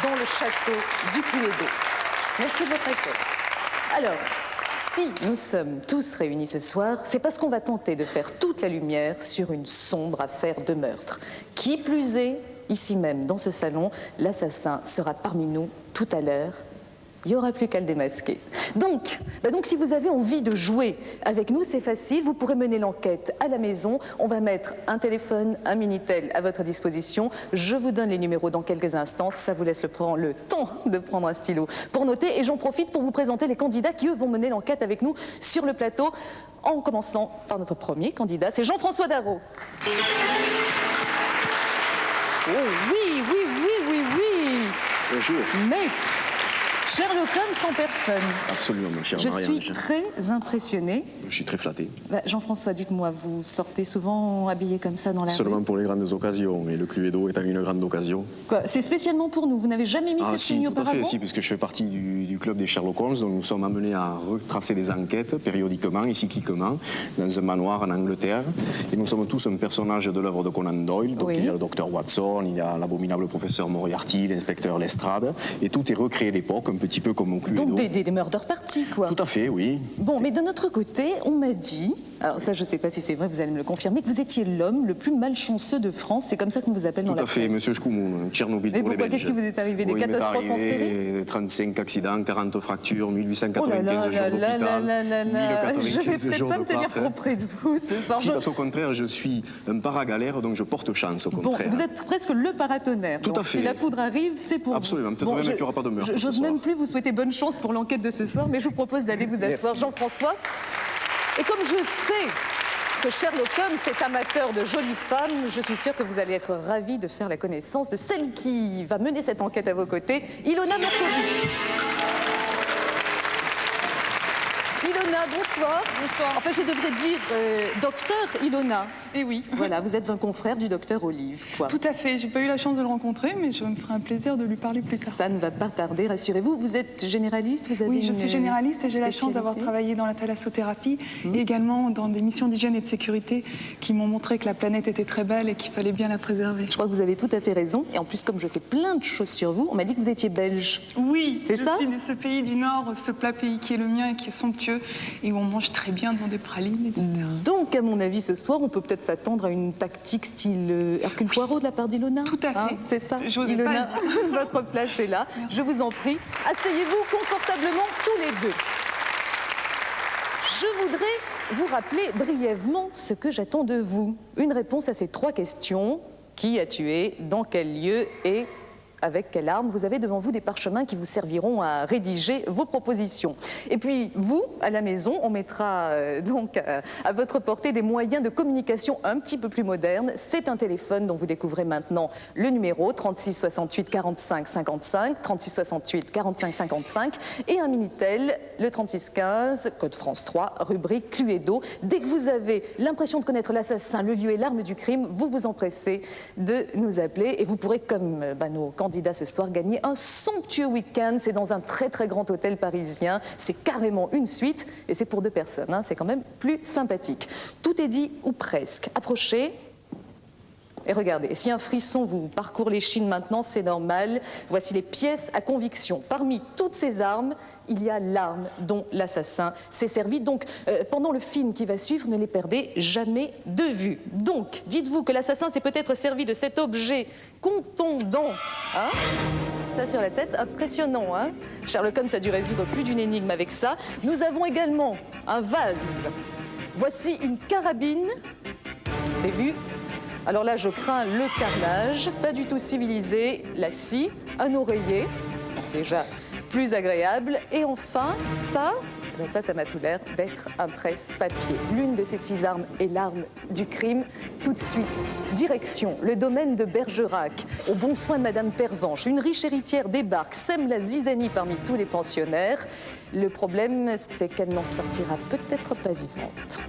dans le château du Cluedo. Merci de votre accueil. Alors, si nous sommes tous réunis ce soir, c'est parce qu'on va tenter de faire toute la lumière sur une sombre affaire de meurtre. Qui plus est, ici même, dans ce salon, l'assassin sera parmi nous tout à l'heure. Il n'y aura plus qu'à le démasquer. Donc, si vous avez envie de jouer avec nous, c'est facile. Vous pourrez mener l'enquête à la maison. On va mettre un téléphone, un Minitel à votre disposition. Je vous donne les numéros dans quelques instants. Ça vous laisse le temps de prendre un stylo pour noter. Et j'en profite pour vous présenter les candidats qui, eux, vont mener l'enquête avec nous sur le plateau. En commençant par notre premier candidat, c'est Jean-François Darrot. Oh oui. Bonjour. Maître Sherlock Holmes en personne. Absolument, ma chère Je Marianne. suis très impressionnée. Je suis très flatté. Jean-François, dites-moi, vous sortez souvent habillé comme ça dans la Seulement rue? pour les grandes occasions, et le Cluedo étant une grande occasion. Quoi, c'est spécialement pour nous? Vous n'avez jamais mis cette tenue auparavant? Tout à fait, si, puisque je fais partie du club des Sherlock Holmes, donc nous sommes amenés à retracer des enquêtes périodiquement et cycliquement dans un manoir en Angleterre. Et nous sommes tous un personnage de l'œuvre de Conan Doyle. Donc oui. il y a le docteur Watson, il y a l'abominable professeur Moriarty, l'inspecteur Lestrade. Et tout est recréé d'époque, un petit peu comme au Cluedo. Donc des murder parties, quoi. Tout à fait, oui. Bon, mais de notre côté, on m'a dit, alors ça je ne sais pas si c'est vrai, vous allez me le confirmer, que vous étiez l'homme le plus malchanceux de France. C'est comme ça qu'on vous appelle dans la Tout à fait, presse. Monsieur Schkoumoun, Tchernobyl pour les pourquoi? Belges. Qu'est-ce qui vous est arrivé? Des Oui, catastrophes en série? 35 accidents, 40 fractures, Oh 1895 jours d'hôpital, 1095 je vais peut-être jours pas de me tenir plâtre. trop près de vous ce soir. Si, parce qu'au contraire, je suis un paragalère, donc je porte chance, au Bon, contraire. vous êtes presque le paratonnerre. Tout à donc, fait. Si la foudre arrive, c'est pour Absolument. vous. Peut-être même qu'il n'y aura pas de meurtre ce J'ose soir. même plus vous souhaiter bonne chance pour l'enquête de ce soir, mais je vous propose d'aller vous asseoir, Jean-François. Et comme je sais que Sherlock Holmes est amateur de jolies femmes, je suis sûre que vous allez être ravis de faire la connaissance de celle qui va mener cette enquête à vos côtés, Ilona Mercouri. Ilona, bonsoir. Bonsoir. Enfin, je devrais dire docteur Ilona. Eh oui. Voilà, vous êtes un confrère du docteur Olive, quoi. Tout à fait. J'ai pas eu la chance de le rencontrer, mais je me ferai un plaisir de lui parler plus tard. Ça ne va pas tarder, rassurez-vous. Vous êtes généraliste, vous avez Oui, je suis une généraliste et j'ai la chance d'avoir spécialité. travaillé dans la thalassothérapie et également dans des missions d'hygiène et de sécurité qui m'ont montré que la planète était très belle et qu'il fallait bien la préserver. Je crois que vous avez tout à fait raison. Et en plus, comme je sais plein de choses sur vous, on m'a dit que vous étiez belge. Oui, C'est je ça suis de ce pays du Nord, ce plat pays qui est le mien et qui est somptueux et où on mange très bien devant des pralines, etc. Donc, à mon avis, ce soir, on peut peut-être s'attendre à une tactique style Hercule Poirot de la part d'Ilona. Tout à fait. C'est ça, J'osais pas Ilona, le dire. votre place est là. Je vous en prie, asseyez-vous confortablement tous les deux. Je voudrais vous rappeler brièvement ce que j'attends de vous. Une réponse à ces 3 questions. Qui a tué? Dans quel lieu? Et avec quelle arme? Vous avez devant vous des parchemins qui vous serviront à rédiger vos propositions. Et puis, vous, à la maison, on mettra à votre portée des moyens de communication un petit peu plus modernes. C'est un téléphone dont vous découvrez maintenant le numéro 36 68 45 55, 36 68 45 55 et un Minitel, le 36 15, code France 3, rubrique Cluedo. Dès que vous avez l'impression de connaître l'assassin, le lieu et l'arme du crime, vous vous empressez de nous appeler et vous pourrez, comme nos candidats ce soir, gagner un somptueux week-end. C'est dans un très très grand hôtel parisien. C'est carrément une suite et c'est pour 2 personnes. Hein. C'est quand même plus sympathique. Tout est dit ou presque. Approchez. Et regardez, si un frisson vous parcourt l'échine maintenant, c'est normal. Voici les pièces à conviction. Parmi toutes ces armes, il y a l'arme dont l'assassin s'est servi. Donc, pendant le film qui va suivre, ne les perdez jamais de vue. Donc, dites-vous que l'assassin s'est peut-être servi de cet objet contondant. Hein? Ça sur la tête, impressionnant. Hein? Sherlock Holmes a dû résoudre plus d'une énigme avec ça. Nous avons également un vase. Voici une carabine. C'est vu. Alors là, je crains le carnage, pas du tout civilisé, la scie, un oreiller, déjà plus agréable, et enfin, ça m'a tout l'air d'être un presse-papier. L'une de ces 6 armes est l'arme du crime. Tout de suite, direction le domaine de Bergerac, au bon soin de Madame Pervenche. Une riche héritière débarque, sème la zizanie parmi tous les pensionnaires. Le problème, c'est qu'elle n'en sortira peut-être pas vivante.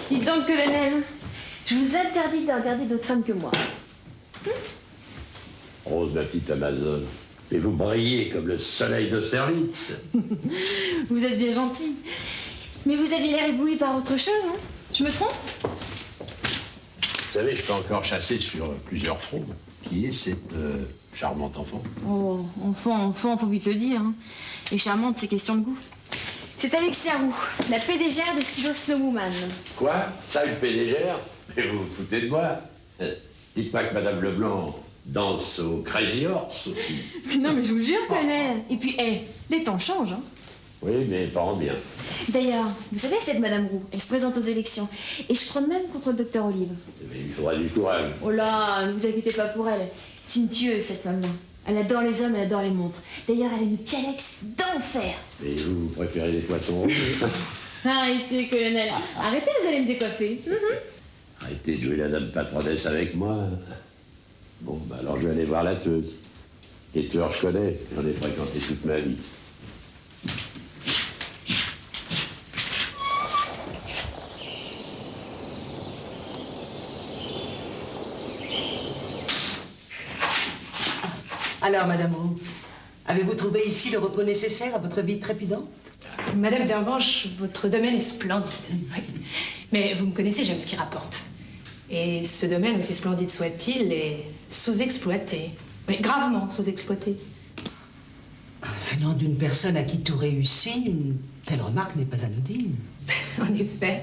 Dites donc, colonel, je vous interdis de regarder d'autres femmes que moi. Rose, ma petite Amazone, et vous brillez comme le soleil d'Austerlitz. Vous êtes bien gentil. Mais vous aviez l'air ébloui par autre chose, hein? Je me trompe? Vous savez, je peux encore chasser sur plusieurs fronts. Qui est cette charmante enfant? Oh, enfant, faut vite le dire. Hein. Et charmante, c'est question de goût. C'est Alexia Roux, la PDGR de Stylo Snowwoman. Quoi? Ça, une PDGR? Mais vous vous foutez de moi? Dites pas que Madame Leblanc danse au Crazy Horse aussi. Mais non, mais je vous jure, colonel. Et puis, les temps changent, hein. Oui, mais pas en bien. D'ailleurs, vous savez, cette Madame Roux, elle se présente aux élections. Et je crois même contre le docteur Olive. Mais il faudra du courage. Oh là, ne vous inquiétez pas pour elle. C'est une tueuse, cette femme-là. Elle adore les hommes, elle adore les montres. D'ailleurs, elle a une pialex d'enfer. Et vous préférez les poissons rouges? Arrêtez, colonel. Arrêtez, vous allez me décoiffer. Arrêtez de jouer la dame patronesse avec moi. Bon, bah alors je vais aller voir la tueuse. Les tueurs, je connais. J'en ai fréquenté toute ma vie. Alors, Madame Roux, avez-vous trouvé ici le repos nécessaire à votre vie trépidante? Madame Pervenche, votre domaine est splendide. Oui. Mais vous me connaissez, j'aime ce qui rapporte. Et ce domaine, aussi splendide soit-il, est sous-exploité. Oui, gravement sous-exploité. Venant d'une personne à qui tout réussit, une telle remarque n'est pas anodine. En effet.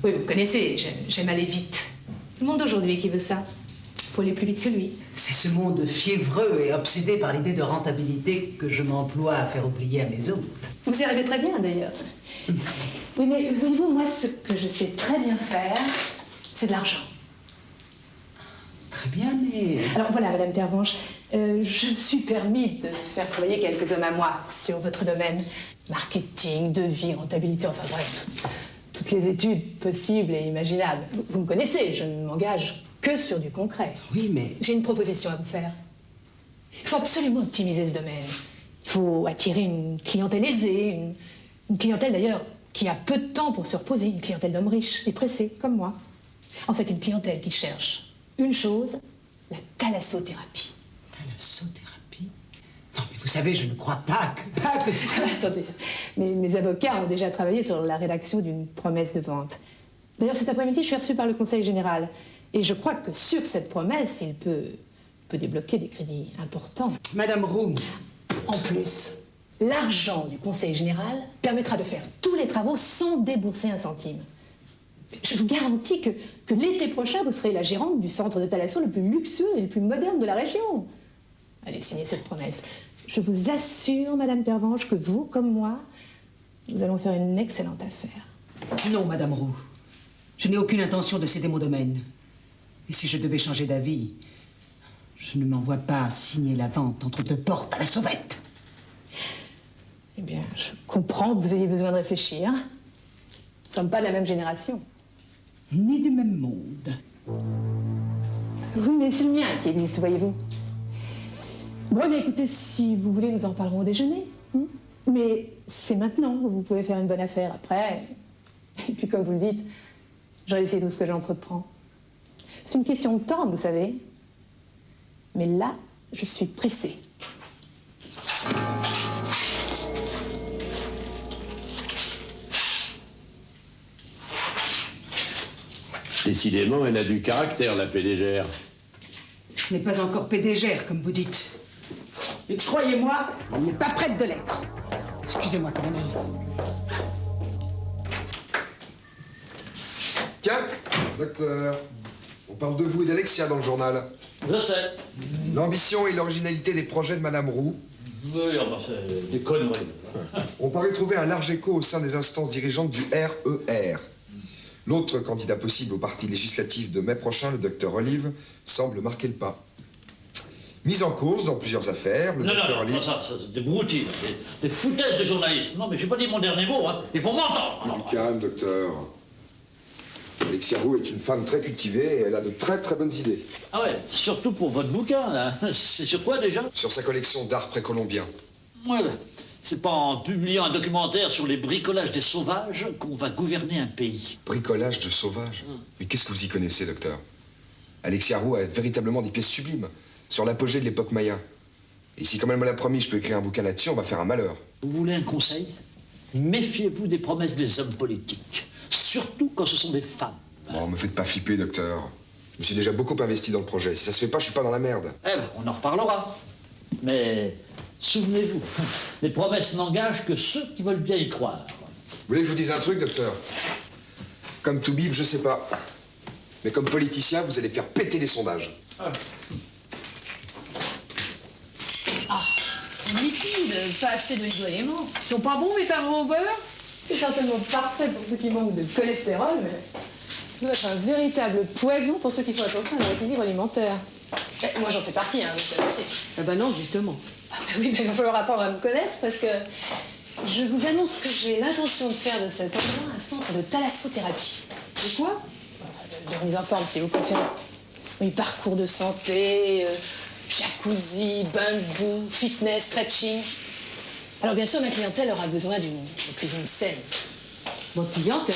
Oui, vous me connaissez, j'aime aller vite. C'est le monde d'aujourd'hui qui veut ça. Faut aller plus vite que lui. C'est ce monde fiévreux et obsédé par l'idée de rentabilité que je m'emploie à faire oublier à mes hôtes. Vous y arrivez très bien, d'ailleurs. Oui, mais voyez-vous, moi, ce que je sais très bien faire, c'est de l'argent. Très bien, mais... Alors voilà, Madame Pervenche, je me suis permis de faire travailler quelques hommes à moi sur votre domaine. Marketing, devis, rentabilité, enfin bref, toutes les études possibles et imaginables. Vous me connaissez, je ne m'engage que sur du concret. Oui, mais... J'ai une proposition à vous faire. Il faut absolument optimiser ce domaine. Il faut attirer une clientèle aisée, une clientèle d'ailleurs qui a peu de temps pour se reposer, une clientèle d'hommes riches et pressés, comme moi. En fait, une clientèle qui cherche une chose, la thalassothérapie. Thalassothérapie? Non, mais vous savez, je ne crois pas que... Attendez, mes avocats ont déjà travaillé sur la rédaction d'une promesse de vente. D'ailleurs, cet après-midi, je suis reçue par le Conseil général. Et je crois que sur cette promesse, il peut débloquer des crédits importants. Madame Roux. En plus, l'argent du Conseil général permettra de faire tous les travaux sans débourser un centime. Je vous garantis que l'été prochain, vous serez la gérante du centre de thalasso le plus luxueux et le plus moderne de la région. Allez, signez cette promesse. Je vous assure, Madame Pervenche, que vous, comme moi, nous allons faire une excellente affaire. Non, Madame Roux. Je n'ai aucune intention de céder mon domaine. Et si je devais changer d'avis, je ne m'envoie pas signer la vente entre deux portes à la sauvette. Eh bien, je comprends que vous ayez besoin de réfléchir. Nous ne sommes pas de la même génération. Ni du même monde. Oui, mais c'est le mien qui existe, voyez-vous. Bon, mais écoutez, si vous voulez, nous en parlerons au déjeuner. Mais c'est maintenant que vous pouvez faire une bonne affaire. Après, et puis comme vous le dites, je réussis tout ce que j'entreprends. C'est une question de temps, vous savez. Mais là, je suis pressée. Décidément, elle a du caractère, la PDGR. Je n'ai pas encore PDGR, comme vous dites. Et croyez-moi, elle n'est pas prête de l'être. Excusez-moi, colonel. Tiens, docteur, on parle de vous et d'Alexia dans le journal. Je sais. L'ambition et l'originalité des projets de Madame Roux. Oui, enfin, c'est des conneries. On paraît trouver un large écho au sein des instances dirigeantes du RER. L'autre candidat possible au parti législatif de mai prochain, le docteur Olive, semble marquer le pas. Mis en cause dans plusieurs affaires, le Non, docteur non, Lee... ça, c'est des broutilles, des foutaises de journalisme. Non, mais j'ai pas dit mon dernier mot, hein. Il faut m'entendre. Alors, Calme, docteur. Alexia Roux est une femme très cultivée et elle a de très très bonnes idées. ah ouais, surtout pour votre bouquin, là. C'est sur quoi, déjà? Sur sa collection d'art précolombien. Ouais, ben, c'est pas en publiant un documentaire sur les bricolages des sauvages qu'on va gouverner un pays. Bricolage de sauvages. Mais qu'est-ce que vous y connaissez, docteur? Alexia Roux a véritablement des pièces sublimes, sur l'apogée de l'époque maya. Et si, comme elle me l'a promis, je peux écrire un bouquin là-dessus, on va faire un malheur. Vous voulez un conseil? Méfiez-vous des promesses des hommes politiques. Surtout quand ce sont des femmes. Bon, me faites pas flipper, docteur. Je me suis déjà beaucoup investi dans le projet. Si ça se fait pas, je suis pas dans la merde. Eh ben, on en reparlera. Mais souvenez-vous, les promesses n'engagent que ceux qui veulent bien y croire. Vous voulez que je vous dise un truc, docteur? Comme Toubib, je sais pas. Mais comme politicien, vous allez faire péter les sondages. Liquide, pas assez d'oligo éléments. Ils sont pas bons, mes parents au beurre? C'est certainement parfait pour ceux qui manquent de cholestérol, mais ça doit être un véritable poison pour ceux qui font attention à leur équilibre alimentaire. Moi, j'en fais partie, hein, vous savez. Ah bah non, justement. Oui, mais il va falloir apprendre à me connaître parce que je vous annonce que j'ai l'intention de faire de cet endroit un centre de thalassothérapie. De quoi? De remise en forme, si vous préférez. Oui, parcours de santé, jacuzzi, bain de boue, fitness, stretching. Alors bien sûr, ma clientèle aura besoin d'une cuisine saine. Votre clientèle?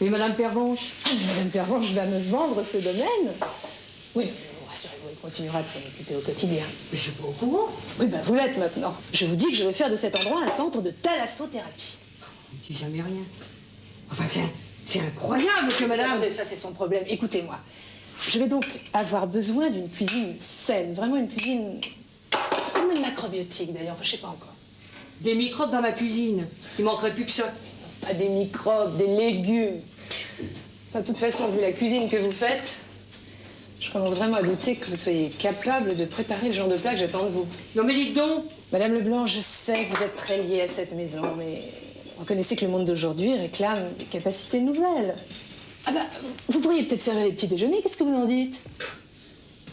Et Madame Pervenche? Ah, mais Madame Pervenche va me vendre ce domaine? Oui, rassurez-vous, elle continuera de s'en occuper au quotidien. Mais je suis pas au courant. Oui, ben vous l'êtes maintenant. Je vous dis que je vais faire de cet endroit un centre de thalassothérapie. On ne dit jamais rien. Enfin, c'est incroyable que Madame... Attendez, ça c'est son problème. Écoutez-moi. Je vais donc avoir besoin d'une cuisine saine, vraiment une cuisine... Comme une macrobiotique d'ailleurs, je sais pas encore. Des microbes dans ma cuisine. Il manquerait plus que ça. Pas des microbes, des légumes. Enfin, de toute façon, vu la cuisine que vous faites, je commence vraiment à douter que vous soyez capable de préparer le genre de plat que j'attends de vous. Non mais dites donc. Madame Leblanc, je sais que vous êtes très liée à cette maison, mais reconnaissez que le monde d'aujourd'hui réclame des capacités nouvelles. Ah bah, vous pourriez peut-être servir les petits déjeuners, qu'est-ce que vous en dites?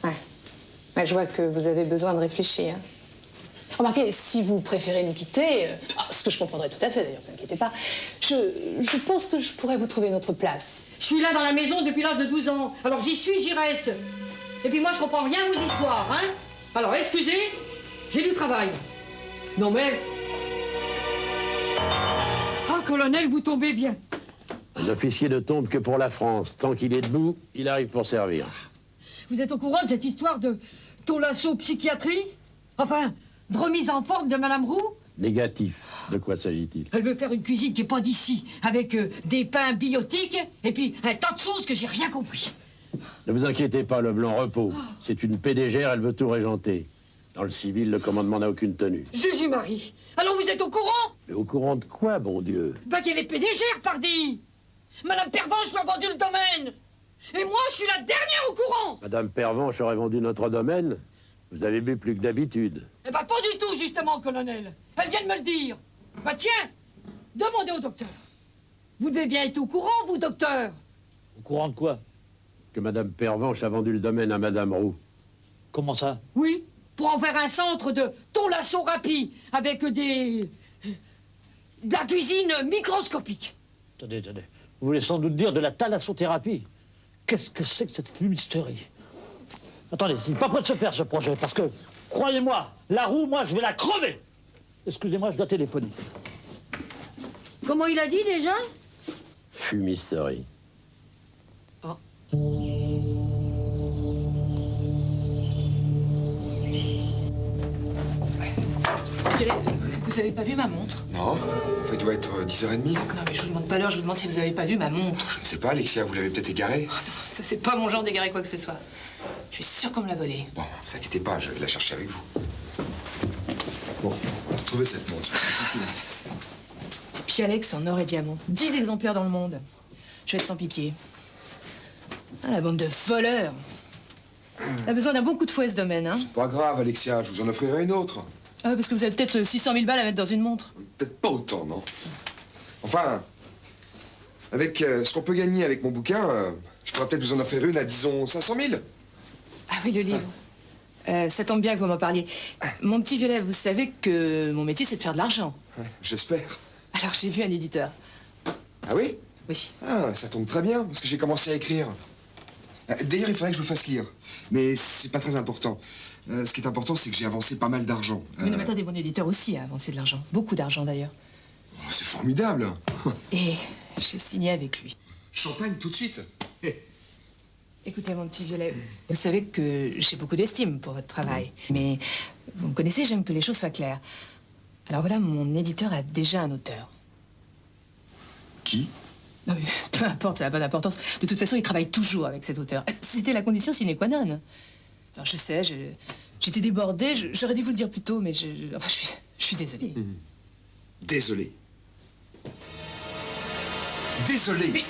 Ouais, je vois que vous avez besoin de réfléchir. Remarquez, si vous préférez nous quitter, ce que je comprendrais tout à fait d'ailleurs, ne vous inquiétez pas, je pense que je pourrais vous trouver notre place. Je suis là dans la maison depuis l'âge de 12 ans. Alors j'y suis, j'y reste. Et puis moi, je comprends rien aux histoires, hein. Alors excusez, j'ai du travail. Non mais... Ah, colonel, vous tombez bien. Un officier ne tombe que pour la France. Tant qu'il est debout, il arrive pour servir. Vous êtes au courant de cette histoire de thalasso-psychiatrie? Enfin, de remise en forme de Madame Roux? Négatif. De quoi s'agit-il? Elle veut faire une cuisine qui n'est pas d'ici, avec des pains biotiques, et puis un tas de choses que j'ai rien compris. Ne vous inquiétez pas, le blanc repos. C'est une PDGR, elle veut tout régenter. Dans le civil, le commandement n'a aucune tenue. Jésus-Marie, alors vous êtes au courant? Mais au courant de quoi, bon Dieu? Bah qu'elle est PDGR, pardi! Madame Pervenche lui a vendu le domaine! Et moi, je suis la dernière au courant! Madame Pervenche aurait vendu notre domaine. Vous avez bu plus que d'habitude. Eh ben pas du tout, justement, colonel. Elle vient de me le dire. Bah tiens, demandez au docteur. Vous devez bien être au courant, vous, docteur. Au courant de quoi? Que Madame Pervenche a vendu le domaine à Madame Roux. Comment ça? Oui, pour en faire un centre de thalassothérapie avec de la cuisine microscopique. Attendez. Vous voulez sans doute dire de la thalassothérapie. Qu'est-ce que c'est que cette fumisterie? Attendez, il n'est pas prêt de se faire ce projet, parce que, croyez-moi, la Roux, moi, je vais la crever. Excusez-moi, je dois téléphoner. Comment il a dit déjà? Fumisterie. Vous avez pas vu ma montre? Non, il doit être 10h30. Non, mais je vous demande pas l'heure, je vous demande si vous avez pas vu ma montre. Je ne sais pas, Alexia, vous l'avez peut-être égarée. Oh non, ça c'est pas mon genre d'égarer quoi que ce soit. Je suis sûre qu'on me l'a volée. Bon, ne vous inquiétez pas, je vais la chercher avec vous. Bon, retrouvez cette montre. Puis Alex en or et diamant. 10 exemplaires dans le monde. Je vais être sans pitié. Ah, la bande de voleurs. On a besoin d'un bon coup de fouet, ce domaine, hein. Pas grave, Alexia, je vous en offrirai une autre. Ah, parce que vous avez peut-être 600 000 balles à mettre dans une montre. Peut-être pas autant, non? Enfin, avec ce qu'on peut gagner avec mon bouquin, je pourrais peut-être vous en offrir une à, disons, 500 000. Ah oui, le livre. Ça tombe bien que vous m'en parliez. Mon petit Violet, vous savez que mon métier, c'est de faire de l'argent. Ouais, j'espère. Alors, j'ai vu un éditeur. Ah oui? Oui. Ah, ça tombe très bien, parce que j'ai commencé à écrire. D'ailleurs, il faudrait que je vous fasse lire. Mais c'est pas très important. Ce qui est important, c'est que j'ai avancé pas mal d'argent. Oui, non, mais attendez, mon éditeur aussi a avancé de l'argent. Beaucoup d'argent, d'ailleurs. Oh, c'est formidable. Et j'ai signé avec lui. Champagne, tout de suite. Écoutez, mon petit Violet, vous savez que j'ai beaucoup d'estime pour votre travail. Mais vous me connaissez, j'aime que les choses soient claires. Alors voilà, mon éditeur a déjà un auteur. Qui? Non, mais peu importe, ça n'a pas d'importance. De toute façon, il travaille toujours avec cet auteur. C'était la condition sine qua non. Alors, je sais, j'étais débordée, j'aurais dû vous le dire plus tôt, mais enfin, je suis désolée. Désolé. Désolé.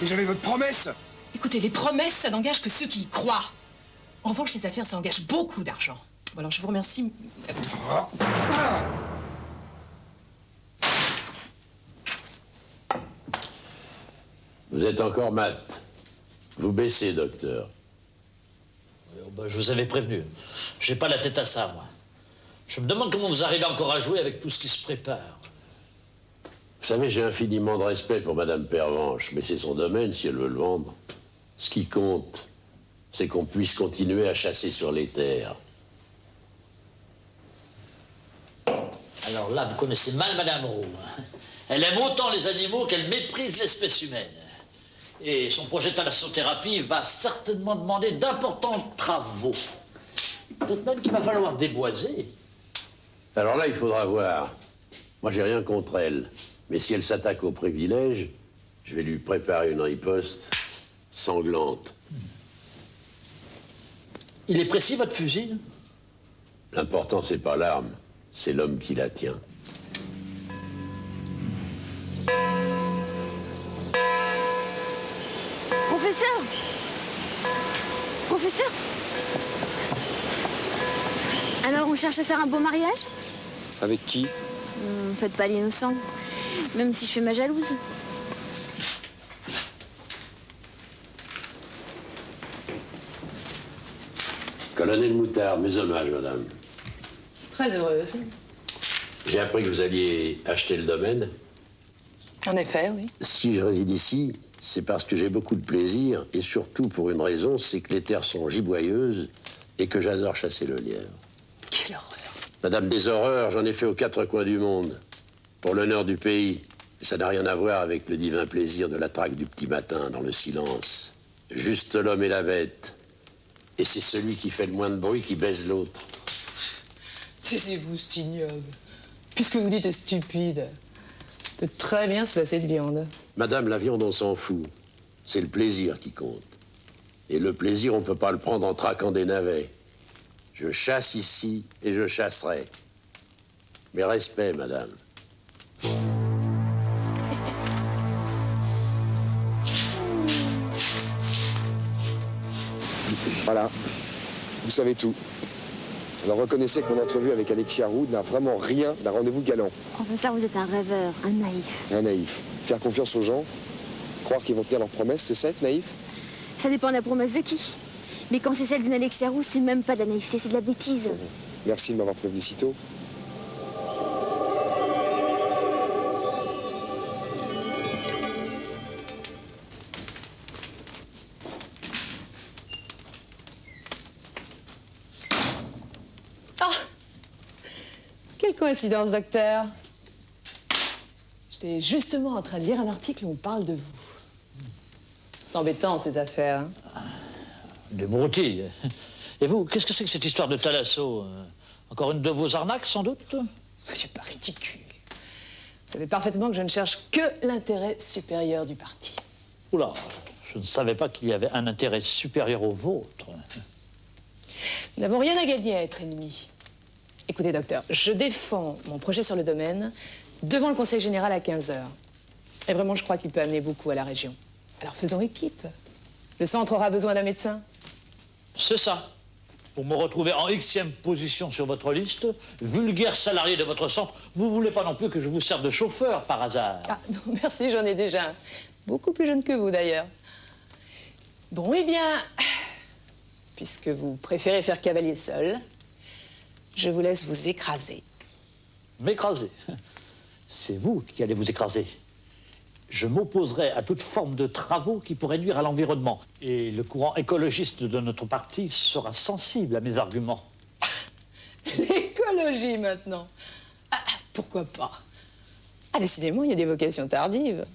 Mais j'avais votre promesse. Écoutez, les promesses, ça n'engage que ceux qui y croient. En revanche, les affaires, ça engage beaucoup d'argent. Bon, alors, je vous remercie. Vous êtes encore mat. Vous baissez, docteur. Ben, je vous avais prévenu. J'ai pas la tête à ça, moi. Je me demande comment vous arrivez encore à jouer avec tout ce qui se prépare. Vous savez, j'ai infiniment de respect pour Madame Pervenche, mais c'est son domaine si elle veut le vendre. Ce qui compte, c'est qu'on puisse continuer à chasser sur les terres. Alors là, vous connaissez mal Madame Roux. Elle aime autant les animaux qu'elle méprise l'espèce humaine. Et son projet de thalassothérapie va certainement demander d'importants travaux. Peut-être même qu'il va falloir déboiser. Alors là, il faudra voir. Moi, j'ai rien contre elle. Mais si elle s'attaque aux privilèges, je vais lui préparer une riposte sanglante. Il est précis, votre fusil? L'important, c'est pas l'arme, c'est l'homme qui la tient. Professeur! Professeur! Alors, on cherche à faire un beau mariage? Avec qui? Faites pas l'innocent. Même si je fais ma jalouse. Colonel Moutard, mes hommages, madame. Très heureuse. J'ai appris que vous alliez acheter le domaine. En effet, oui. Si je réside ici, c'est parce que j'ai beaucoup de plaisir, et surtout pour une raison, c'est que les terres sont giboyeuses et que j'adore chasser le lièvre. Quelle horreur. Madame des horreurs, j'en ai fait aux quatre coins du monde, pour l'honneur du pays. Et ça n'a rien à voir avec le divin plaisir de la traque du petit matin dans le silence. Juste l'homme et la bête. Et c'est celui qui fait le moins de bruit qui baise l'autre. Taisez-vous, c'est ignoble. Puisque vous dites est stupide. Peut très bien se passer de viande. Madame, la viande, on s'en fout. C'est le plaisir qui compte. Et le plaisir, on peut pas le prendre en traquant des navets. Je chasse ici et je chasserai. Mais respect, madame. Voilà. Vous savez tout. Alors reconnaissez que mon entrevue avec Alexia Roux n'a vraiment rien d'un rendez-vous galant. Professeur, vous êtes un rêveur, un naïf. Un naïf. Faire confiance aux gens, croire qu'ils vont tenir leurs promesses, c'est ça être naïf? Ça dépend de la promesse de qui. Mais quand c'est celle d'une Alexia Roux, c'est même pas de la naïveté, c'est de la bêtise. Merci de m'avoir prévenu si tôt. Quelle coïncidence, docteur. J'étais justement en train de lire un article où on parle de vous. C'est embêtant, ces affaires. Hein. Des broutilles. Et vous, qu'est-ce que c'est que cette histoire de Thalasso? Encore une de vos arnaques, sans doute? Soyez pas ridicule. Vous savez parfaitement que je ne cherche que l'intérêt supérieur du parti. Oula, je ne savais pas qu'il y avait un intérêt supérieur au vôtre. Nous n'avons rien à gagner à être ennemis. Écoutez, docteur, je défends mon projet sur le domaine devant le Conseil général à 15h. Et vraiment, je crois qu'il peut amener beaucoup à la région. Alors faisons équipe. Le centre aura besoin d'un médecin. C'est ça. Pour me retrouver en Xème position sur votre liste, vulgaire salarié de votre centre, vous voulez pas non plus que je vous serve de chauffeur par hasard? Ah non, merci, j'en ai déjà un. Beaucoup plus jeune que vous, d'ailleurs. Bon, eh bien, puisque vous préférez faire cavalier seul, je vous laisse vous écraser. M'écraser? C'est vous qui allez vous écraser. Je m'opposerai à toute forme de travaux qui pourraient nuire à l'environnement. Et le courant écologiste de notre parti sera sensible à mes arguments. L'écologie, maintenant. Ah, pourquoi pas? Ah, décidément, il y a des vocations tardives.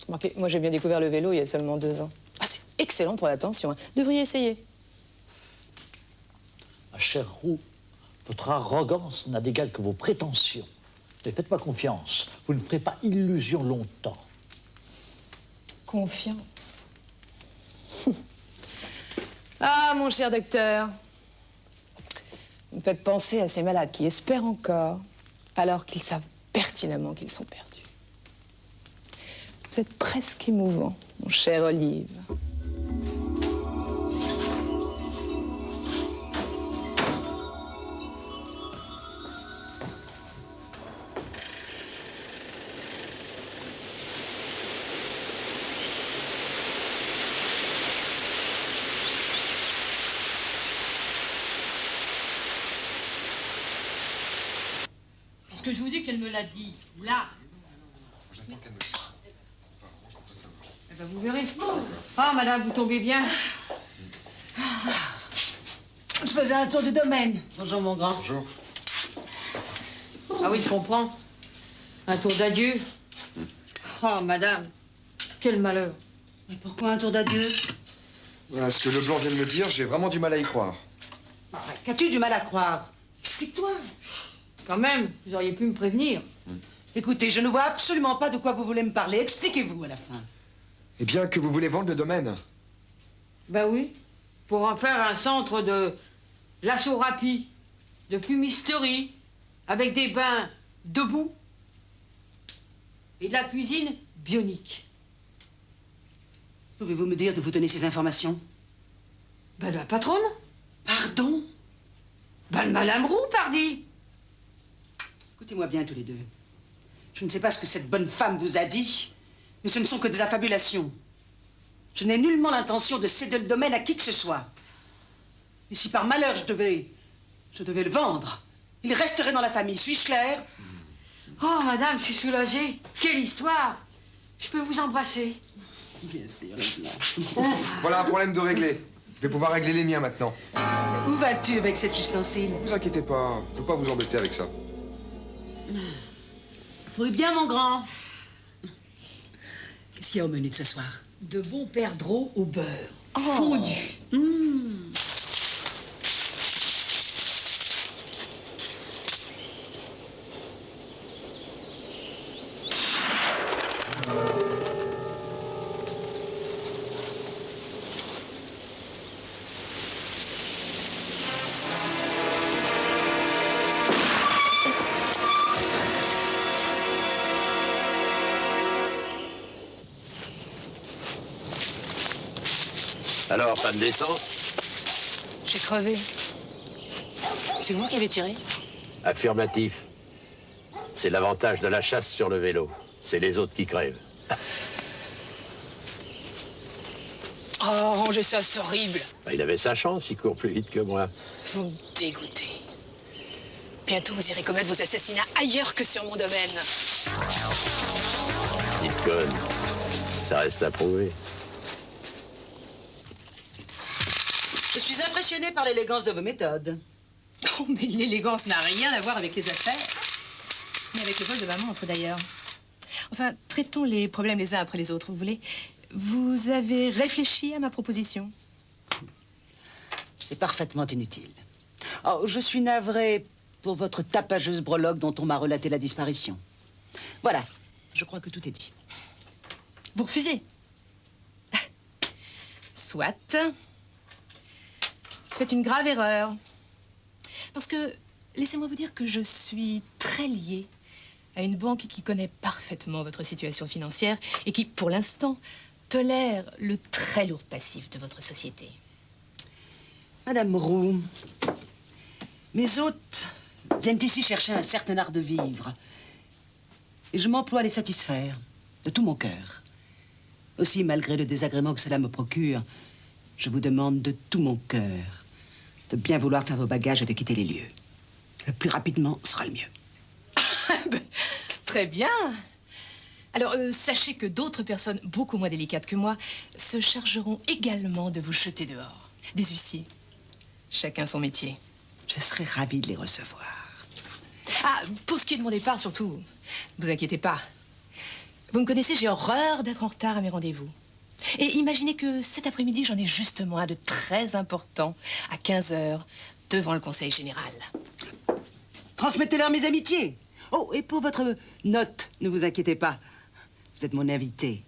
Remarquez, moi, j'ai bien découvert le vélo il y a seulement 2 ans. Ah, c'est excellent pour l'attention. Hein. Devriez essayer. Ma chère Roux, votre arrogance n'a d'égal que vos prétentions. Mais faites-moi confiance, vous ne ferez pas illusion longtemps. Confiance. Ah, mon cher docteur. Vous me faites penser à ces malades qui espèrent encore, alors qu'ils savent pertinemment qu'ils sont perdus. Vous êtes presque émouvant, mon cher Olive. Puisque je vous dis qu'elle me l'a dit, là. J'attends qu'elle me dise. Eh ben, vous verrez. Ah, madame, vous tombez bien. Je faisais un tour du domaine. Bonjour, mon grand. Bonjour. Ah oui, je comprends. Un tour d'adieu. Oh, madame, quel malheur. Mais pourquoi un tour d'adieu? Ce que Leblanc vient de me dire, j'ai vraiment du mal à y croire. Qu'as-tu du mal à croire? Explique-toi. Quand même, vous auriez pu me prévenir. Écoutez, je ne vois absolument pas de quoi vous voulez me parler. Expliquez-vous à la fin. Eh bien, que vous voulez vendre le domaine. Ben oui, pour en faire un centre de lassothérapie, de fumisterie, avec des bains debout et de la cuisine bionique. Pouvez-vous me dire d'où vous tenez ces informations? Ben de la patronne. Pardon? Ben de Madame Roux, pardi. Écoutez-moi bien tous les deux. Je ne sais pas ce que cette bonne femme vous a dit, mais ce ne sont que des affabulations. Je n'ai nullement l'intention de céder le domaine à qui que ce soit. Et si par malheur je devais le vendre, il resterait dans la famille. Suis-je clair? Oh, madame, je suis soulagée. Quelle histoire. Je peux vous embrasser? Bien sûr, Ouf, voilà un problème de régler. Je vais pouvoir régler les miens maintenant. Où vas-tu avec cet ustensile? Ne vous inquiétez pas, je ne veux pas vous embêter avec ça. Fouille bien, mon grand. Qu'est-ce qu'il y a au menu de ce soir? De bons perdreaux au beurre. Fondu. Alors, pas de d'essence? J'ai crevé. C'est vous qui avez tiré? Affirmatif. C'est l'avantage de la chasse sur le vélo. C'est les autres qui crèvent. Oh, rangez ça, c'est horrible. Il avait sa chance, il court plus vite que moi. Vous me dégoûtez. Bientôt, vous irez commettre vos assassinats ailleurs que sur mon domaine. Petite conne. Ça reste à prouver. Je suis impressionnée par l'élégance de vos méthodes. Oh, mais l'élégance n'a rien à voir avec les affaires. Mais avec le vol de ma montre, d'ailleurs. Enfin, traitons les problèmes les uns après les autres, vous voulez. Vous avez réfléchi à ma proposition? C'est parfaitement inutile. Oh, je suis navrée pour votre tapageuse breloque dont on m'a relaté la disparition. Voilà, je crois que tout est dit. Vous refusez? Soit. Faites une grave erreur. Parce que, laissez-moi vous dire que je suis très liée à une banque qui connaît parfaitement votre situation financière et qui, pour l'instant, tolère le très lourd passif de votre société. Madame Roux, mes hôtes viennent ici chercher un certain art de vivre. Et je m'emploie à les satisfaire, de tout mon cœur. Aussi, malgré le désagrément que cela me procure, je vous demande de tout mon cœur de bien vouloir faire vos bagages et de quitter les lieux. Le plus rapidement sera le mieux. Très bien. Alors, sachez que d'autres personnes beaucoup moins délicates que moi se chargeront également de vous jeter dehors. Des huissiers. Chacun son métier. Je serai ravie de les recevoir. Ah, pour ce qui est de mon départ, surtout, ne vous inquiétez pas. Vous me connaissez, j'ai horreur d'être en retard à mes rendez-vous. Et imaginez que cet après-midi, j'en ai justement un de très important, à 15h, devant le Conseil général. Transmettez-leur mes amitiés. Oh, et pour votre note, ne vous inquiétez pas. Vous êtes mon invité.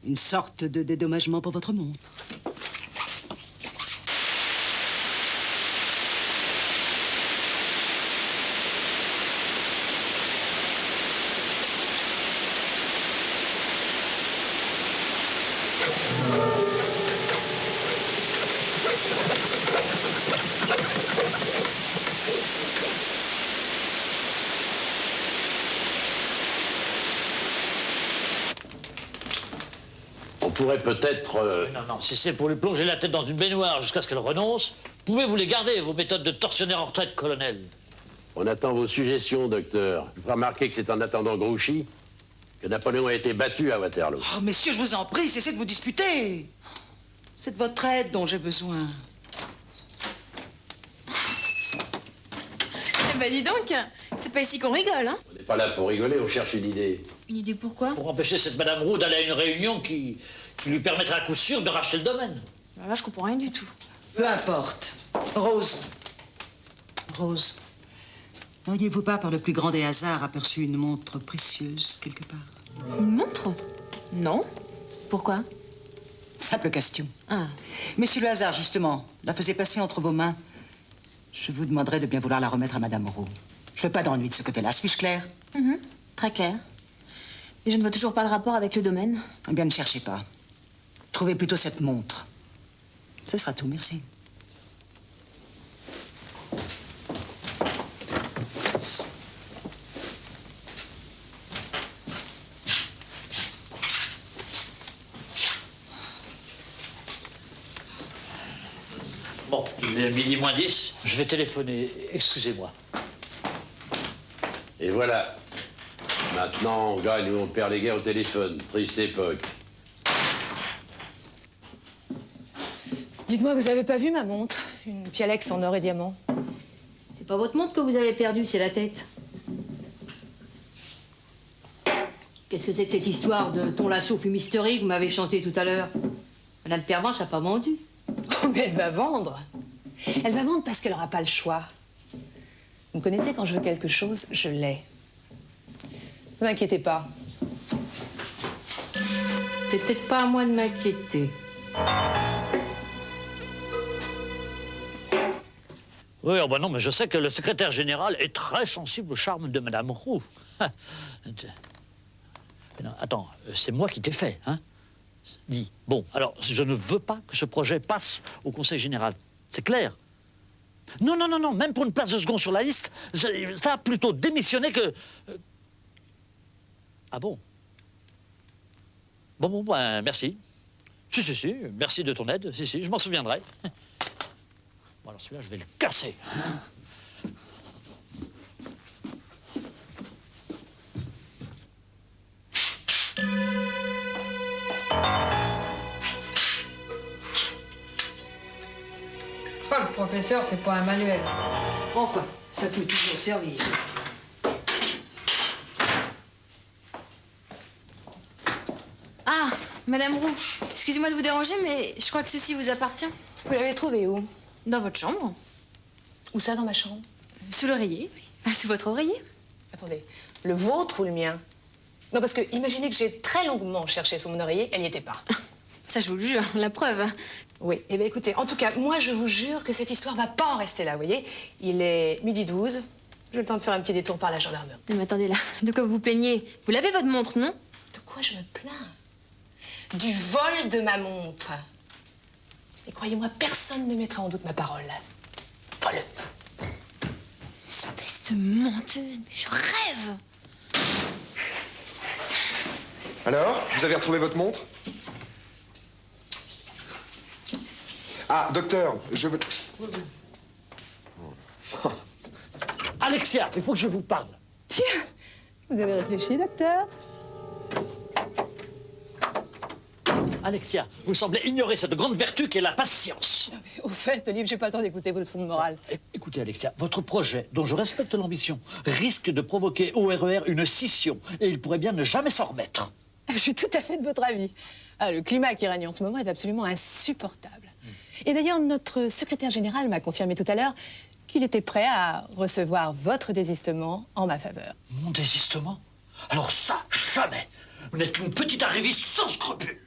Une sorte de dédommagement pour votre montre. On pourrait peut-être... Non, si c'est pour lui plonger la tête dans une baignoire jusqu'à ce qu'elle renonce, pouvez-vous les garder, vos méthodes de tortionnaire en retraite, colonel? On attend vos suggestions, docteur. Je vous remarquer que c'est en attendant Grouchy que Napoléon a été battu à Waterloo. Oh, messieurs, je vous en prie, cessez de vous disputer. C'est de votre aide dont j'ai besoin. Eh ben dis donc, c'est pas ici qu'on rigole, hein? On n'est pas là pour rigoler, on cherche une idée. Une idée pourquoi? Pour empêcher cette Madame Roux d'aller à une réunion qui lui permettrait à coup sûr de racheter le domaine. Bah là, je comprends rien du tout. Peu importe. Rose. Rose. N'auriez-vous pas, par le plus grand des hasards, aperçu une montre précieuse quelque part? Une montre? Non. Pourquoi? Simple question. Ah. Mais si le hasard, justement, la faisait passer entre vos mains, je vous demanderais de bien vouloir la remettre à Madame Roux. Je veux pas d'ennui de ce côté-là. Suis-je claire? Très clair. Et je ne vois toujours pas le rapport avec le domaine. Eh bien, ne cherchez pas. Trouvez plutôt cette montre. Ce sera tout, merci. Bon, il est midi moins 10, je vais téléphoner, excusez-moi. Et voilà. Maintenant, on gagne ou on perd les guerres au téléphone. Triste époque. Dites-moi, vous avez pas vu ma montre? Une Pialex en or et diamant. C'est pas votre montre que vous avez perdue, c'est la tête. Qu'est-ce que c'est que cette histoire de ton lasso fumisterie que vous m'avez chanté tout à l'heure? Madame Pervenche n'a pas vendu. Oh, mais elle va vendre. Elle va vendre parce qu'elle n'aura pas le choix. Vous me connaissez, quand je veux quelque chose, je l'ai. Ne vous inquiétez pas. C'est peut-être pas à moi de m'inquiéter. Oui, oh ben non, mais je sais que le secrétaire général est très sensible au charme de Madame Roux. Non, attends, c'est moi qui t'ai fait, hein? Dis, bon, alors, je ne veux pas que ce projet passe au Conseil général. C'est clair? Non, non, non, non, même pour une place de second sur la liste, ça a plutôt démissionné que... Ah bon? Bon, ben, merci. Si, merci de ton aide. Si, je m'en souviendrai. Bon, alors celui-là, je vais le casser. Oh, le professeur, c'est pas un manuel. Enfin, ça peut toujours servir. Ah, Madame Roux, excusez-moi de vous déranger, mais je crois que ceci vous appartient. Vous l'avez trouvé où? Dans votre chambre. Où ça, dans ma chambre? Sous l'oreiller, oui. Ah, sous votre oreiller. Attendez, le vôtre ou le mien? Non, parce que imaginez que j'ai très longuement cherché sur mon oreiller, elle n'y était pas. Ça, je vous le jure, la preuve. Oui, eh bien écoutez, en tout cas, moi je vous jure que cette histoire va pas en rester là, vous voyez? Il est 12h, j'ai le temps de faire un petit détour par la gendarmerie. Non, mais attendez là, de quoi vous vous plaignez? Vous l'avez votre montre, non? De quoi je me plains? Du vol de ma montre. Et croyez-moi, personne ne mettra en doute ma parole. Voleuse. Espèce de menteuse, je rêve. Alors, vous avez retrouvé votre montre? Ah, docteur, je veux... Alexia, il faut que je vous parle. Tiens, vous avez réfléchi, docteur? Alexia, vous semblez ignorer cette grande vertu qu'est la patience. Non, mais au fait, Olive, j'ai pas le temps d'écouter vos leçons de morale. Écoutez, Alexia, votre projet, dont je respecte l'ambition, risque de provoquer au RER une scission et il pourrait bien ne jamais s'en remettre. Je suis tout à fait de votre avis. Ah, le climat qui règne en ce moment est absolument insupportable. Et d'ailleurs, notre secrétaire général m'a confirmé tout à l'heure qu'il était prêt à recevoir votre désistement en ma faveur. Mon désistement? Alors ça, jamais. Vous n'êtes qu'une petite arriviste sans scrupules.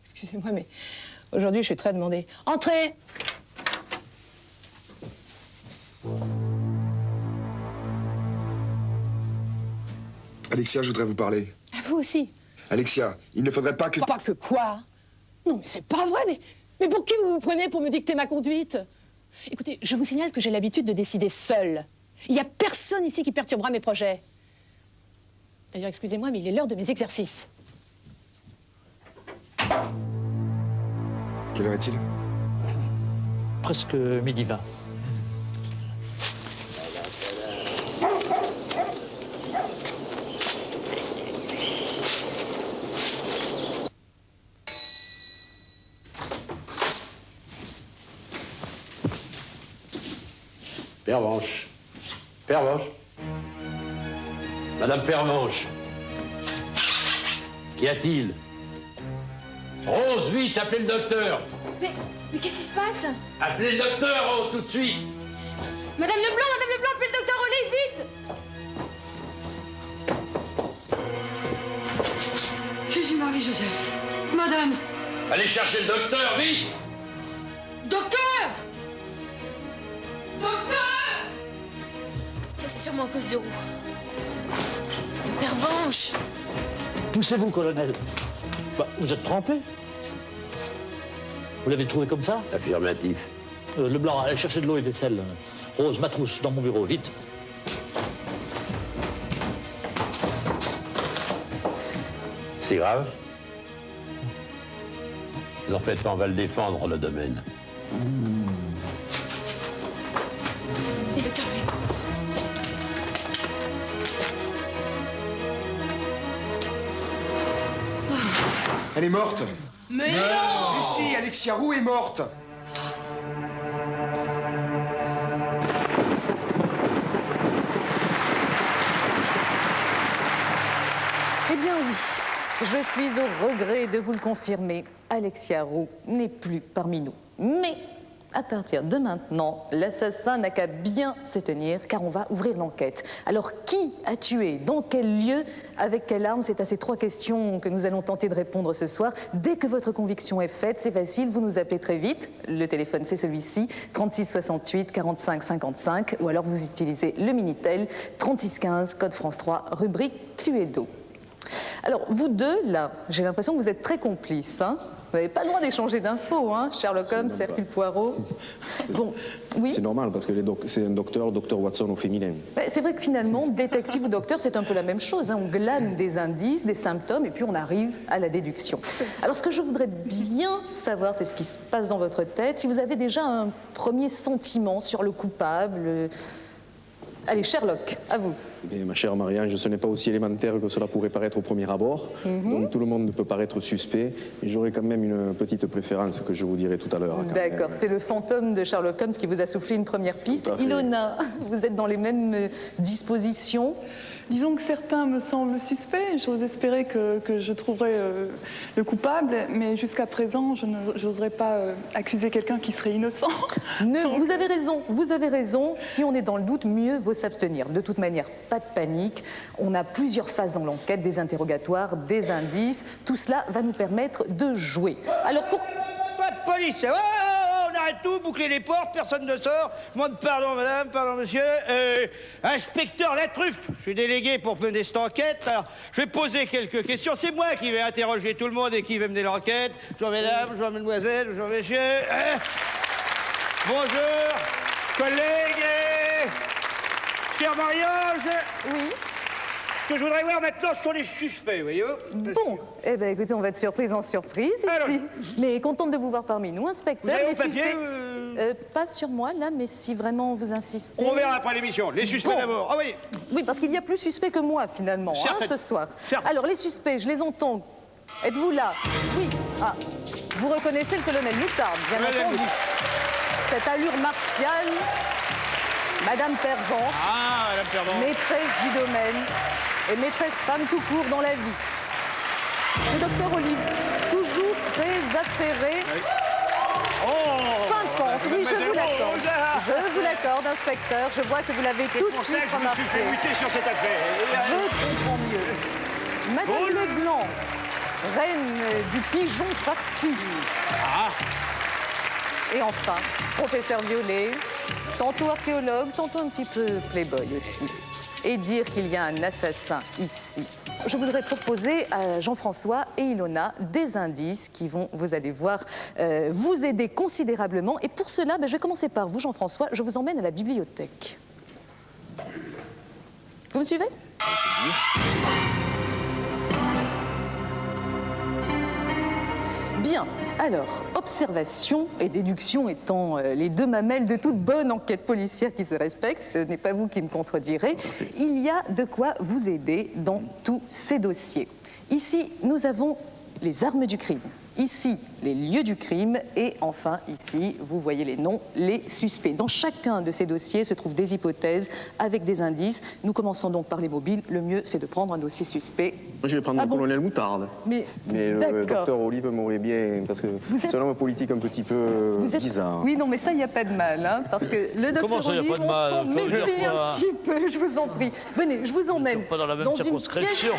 Excusez-moi, mais aujourd'hui, je suis très demandée. Entrez! Alexia, je voudrais vous parler. À vous aussi. Alexia, il ne faudrait pas que... Pas que quoi? Non, mais c'est pas vrai, mais pour qui vous vous prenez pour me dicter ma conduite? Écoutez, je vous signale que j'ai l'habitude de décider seule. Il n'y a personne ici qui perturbera mes projets. D'ailleurs, excusez-moi, mais il est l'heure de mes exercices. Quelle heure est-il? Presque 12h20. Pervenche. Pervenche. Madame Pervenche. Qu'y a-t-il? Rose, vite, appelez le docteur. Mais qu'est-ce qui se passe? Appelez le docteur, Rose, tout de suite. Madame Leblanc, appelez le docteur Olé, vite! Jésus-Marie-Joseph. Madame. Allez chercher le docteur, vite. Docteur! Docteur! Ça, c'est sûrement à cause de roue. Pervenche. Poussez-vous, colonel. Bah, vous êtes trempé? Vous l'avez trouvé comme ça? Affirmatif. Leblanc, allez chercher de l'eau et des sels. Rose, ma trousse, dans mon bureau, vite. C'est grave? Vous en faites pas, on va le défendre, le domaine. Et docteur Olé. Elle est morte. Mais non! Mais si, Alexia Roux est morte. Eh bien oui, je suis au regret de vous le confirmer. Alexia Roux n'est plus parmi nous. Mais à partir de maintenant, l'assassin n'a qu'à bien se tenir, car on va ouvrir l'enquête. Alors, qui a tué? Dans quel lieu? Avec quelle arme? C'est à ces trois questions que nous allons tenter de répondre ce soir. Dès que votre conviction est faite, c'est facile, vous nous appelez très vite. Le téléphone, c'est celui-ci, 36 68 45 55, ou alors vous utilisez le Minitel, 36 15, code France 3, rubrique Cluedo. Alors, vous deux, là, j'ai l'impression que vous êtes très complices, hein? Vous n'avez pas le droit d'échanger d'infos, hein? Sherlock Holmes, Hercule Poirot. Bon, oui. C'est normal, parce que c'est un docteur Watson au féminin. C'est vrai que finalement, détective ou docteur, c'est un peu la même chose, hein? On glane des indices, des symptômes, et puis on arrive à la déduction. Alors, ce que je voudrais bien savoir, c'est ce qui se passe dans votre tête. Si vous avez déjà un premier sentiment sur le coupable. Allez, Sherlock, à vous. Eh, ma chère Marie-Ange, ce n'est pas aussi élémentaire que cela pourrait paraître au premier abord. Donc tout le monde peut paraître suspect, mais j'aurais quand même une petite préférence que je vous dirai tout à l'heure. D'accord, c'est le fantôme de Sherlock Holmes qui vous a soufflé une première piste. Ilona, vous êtes dans les mêmes dispositions? Disons que certains me semblent suspects. J'ose espérer que je trouverai le coupable, mais jusqu'à présent, je n'oserais pas accuser quelqu'un qui serait innocent. Vous avez raison. Si on est dans le doute, mieux vaut s'abstenir. De toute manière, pas de panique. On a plusieurs phases dans l'enquête, des interrogatoires, des indices. Tout cela va nous permettre de jouer. Alors, pour... Pas de police. On arrête tout, boucler les portes, personne ne sort. Demande pardon, madame, pardon, monsieur. Inspecteur Latruffe, je suis délégué pour mener cette enquête. Alors, je vais poser quelques questions. C'est moi qui vais interroger tout le monde et qui vais mener l'enquête. Bonjour, mesdames, bonjour, mesdemoiselles, bonjour, messieurs. Bonjour, collègues. Cher Marie-Ange. Oui. Ce que je voudrais voir maintenant, ce sont les suspects, voyez-vous. Bon, eh bien, écoutez, on va de surprise en surprise ici. Alors, mais contente de vous voir parmi nous, inspecteur. Vous avez Les vos papiers, suspects... Pas sur moi, là, mais si vraiment vous insistez... On verra après l'émission. Les suspects d'abord. Ah oui. Oui, parce qu'il y a plus suspects que moi, finalement, hein, ce soir. Alors, les suspects, je les entends. Êtes-vous là? Oui. Ah, vous reconnaissez le colonel Moutarde, bien entendu. Cette allure martiale, Madame Pervenche, maîtresse du domaine et maîtresse femme tout court dans la vie. Le docteur Olive, toujours très affairé. Pimpante, oui, je vous l'accorde. Je vous l'accorde, inspecteur. Je vois que vous l'avez tout de suite remarqué. Je me suis fait muter sur cette affaire. Je comprends mieux. Madame Leblanc, reine du pigeon farci. Et enfin, professeur Violet, tantôt archéologue, tantôt un petit peu playboy aussi. Et dire qu'il y a un assassin ici. Je voudrais proposer à Jean-François et Ilona des indices qui vont, vous allez voir, vous aider considérablement. Et pour cela, je vais commencer par vous, Jean-François. Je vous emmène à la bibliothèque. Vous me suivez ? Bien. Alors, observation et déduction étant les deux mamelles de toute bonne enquête policière qui se respecte, ce n'est pas vous qui me contredirez, il y a de quoi vous aider dans tous ces dossiers. Ici, nous avons les armes du crime. Ici, les lieux du crime. Et enfin, ici, vous voyez les noms, les suspects. Dans chacun de ces dossiers se trouvent des hypothèses avec des indices. Nous commençons donc par les mobiles. Le mieux, c'est de prendre un dossier suspect. Moi, je vais prendre le colonel Moutarde. Mais le docteur Olive m'aurait bien... Parce que c'est un homme politique un petit peu bizarre. Oui, non, mais ça, il n'y a pas de mal. Hein, parce que le docteur Olive, on s'en méfie un petit peu, je vous en prie. Venez, je vous emmène pas dans la même circonscription.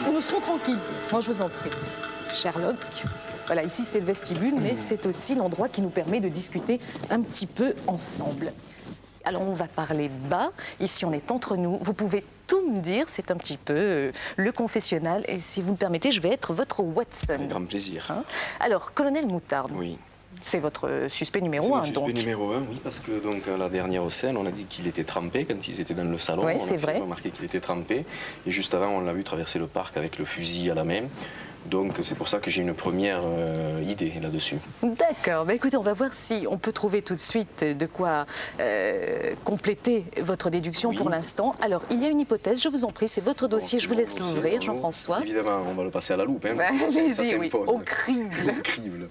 Où nous serons tranquilles. Moi, je vous en prie. Sherlock. Voilà, ici c'est le vestibule, mais c'est aussi l'endroit qui nous permet de discuter un petit peu ensemble. Alors on va parler bas, ici on est entre nous, vous pouvez tout me dire, c'est un petit peu le confessionnal, et si vous me permettez, je vais être votre Watson. Avec grand plaisir. Hein? Alors, colonel Moutarde. Oui. C'est votre suspect numéro 1, donc. Suspect numéro 1, oui, parce que donc, à la dernière scène, on a dit qu'il était trempé quand ils étaient dans le salon. Oui, c'est vrai. On a remarqué qu'il était trempé. Et juste avant, on l'a vu traverser le parc avec le fusil à la main. Donc c'est pour ça que j'ai une première idée là-dessus. D'accord. Écoutez, on va voir si on peut trouver tout de suite de quoi compléter votre déduction pour l'instant. Alors, il y a une hypothèse, je vous en prie, c'est votre dossier, je vous laisse l'ouvrir, Jean-François. Évidemment, on va le passer à la loupe. Hein, allez-y, oui, au crible. Au crible.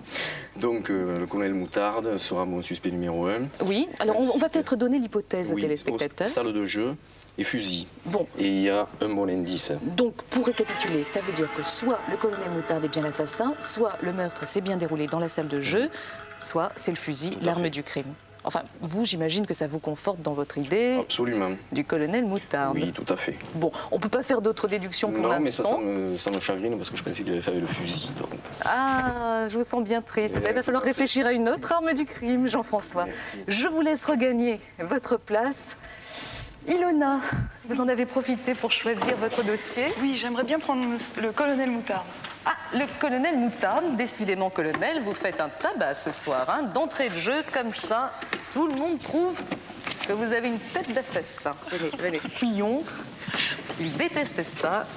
Donc, le colonel Moutarde sera mon suspect numéro 1. Oui, alors on va peut-être donner l'hypothèse aux téléspectateurs. Salle de jeu et fusil. Bon. Et il y a un bon indice. Donc, pour récapituler, ça veut dire que soit le colonel Moutarde est bien l'assassin, soit le meurtre s'est bien déroulé dans la salle de jeu, soit c'est le fusil, l'arme du crime. Enfin, vous, j'imagine que ça vous conforte dans votre idée. Absolument. Du colonel Moutarde. Oui, tout à fait. Bon, on ne peut pas faire d'autres déductions pour l'instant. Non, mais ça me chagrine parce que je pensais qu'il avait fait avec le fusil. Donc. Ah, je vous sens bien triste. Il va falloir réfléchir à une autre arme du crime, Jean-François. Je vous laisse regagner votre place. Ilona, vous en avez profité pour choisir votre dossier? Oui, j'aimerais bien prendre le colonel Moutarde. Ah, le colonel Moutarde, décidément colonel, vous faites un tabac ce soir, hein, d'entrée de jeu, comme ça, tout le monde trouve que vous avez une tête d'assassin. Venez, venez, fuyons. Il déteste ça.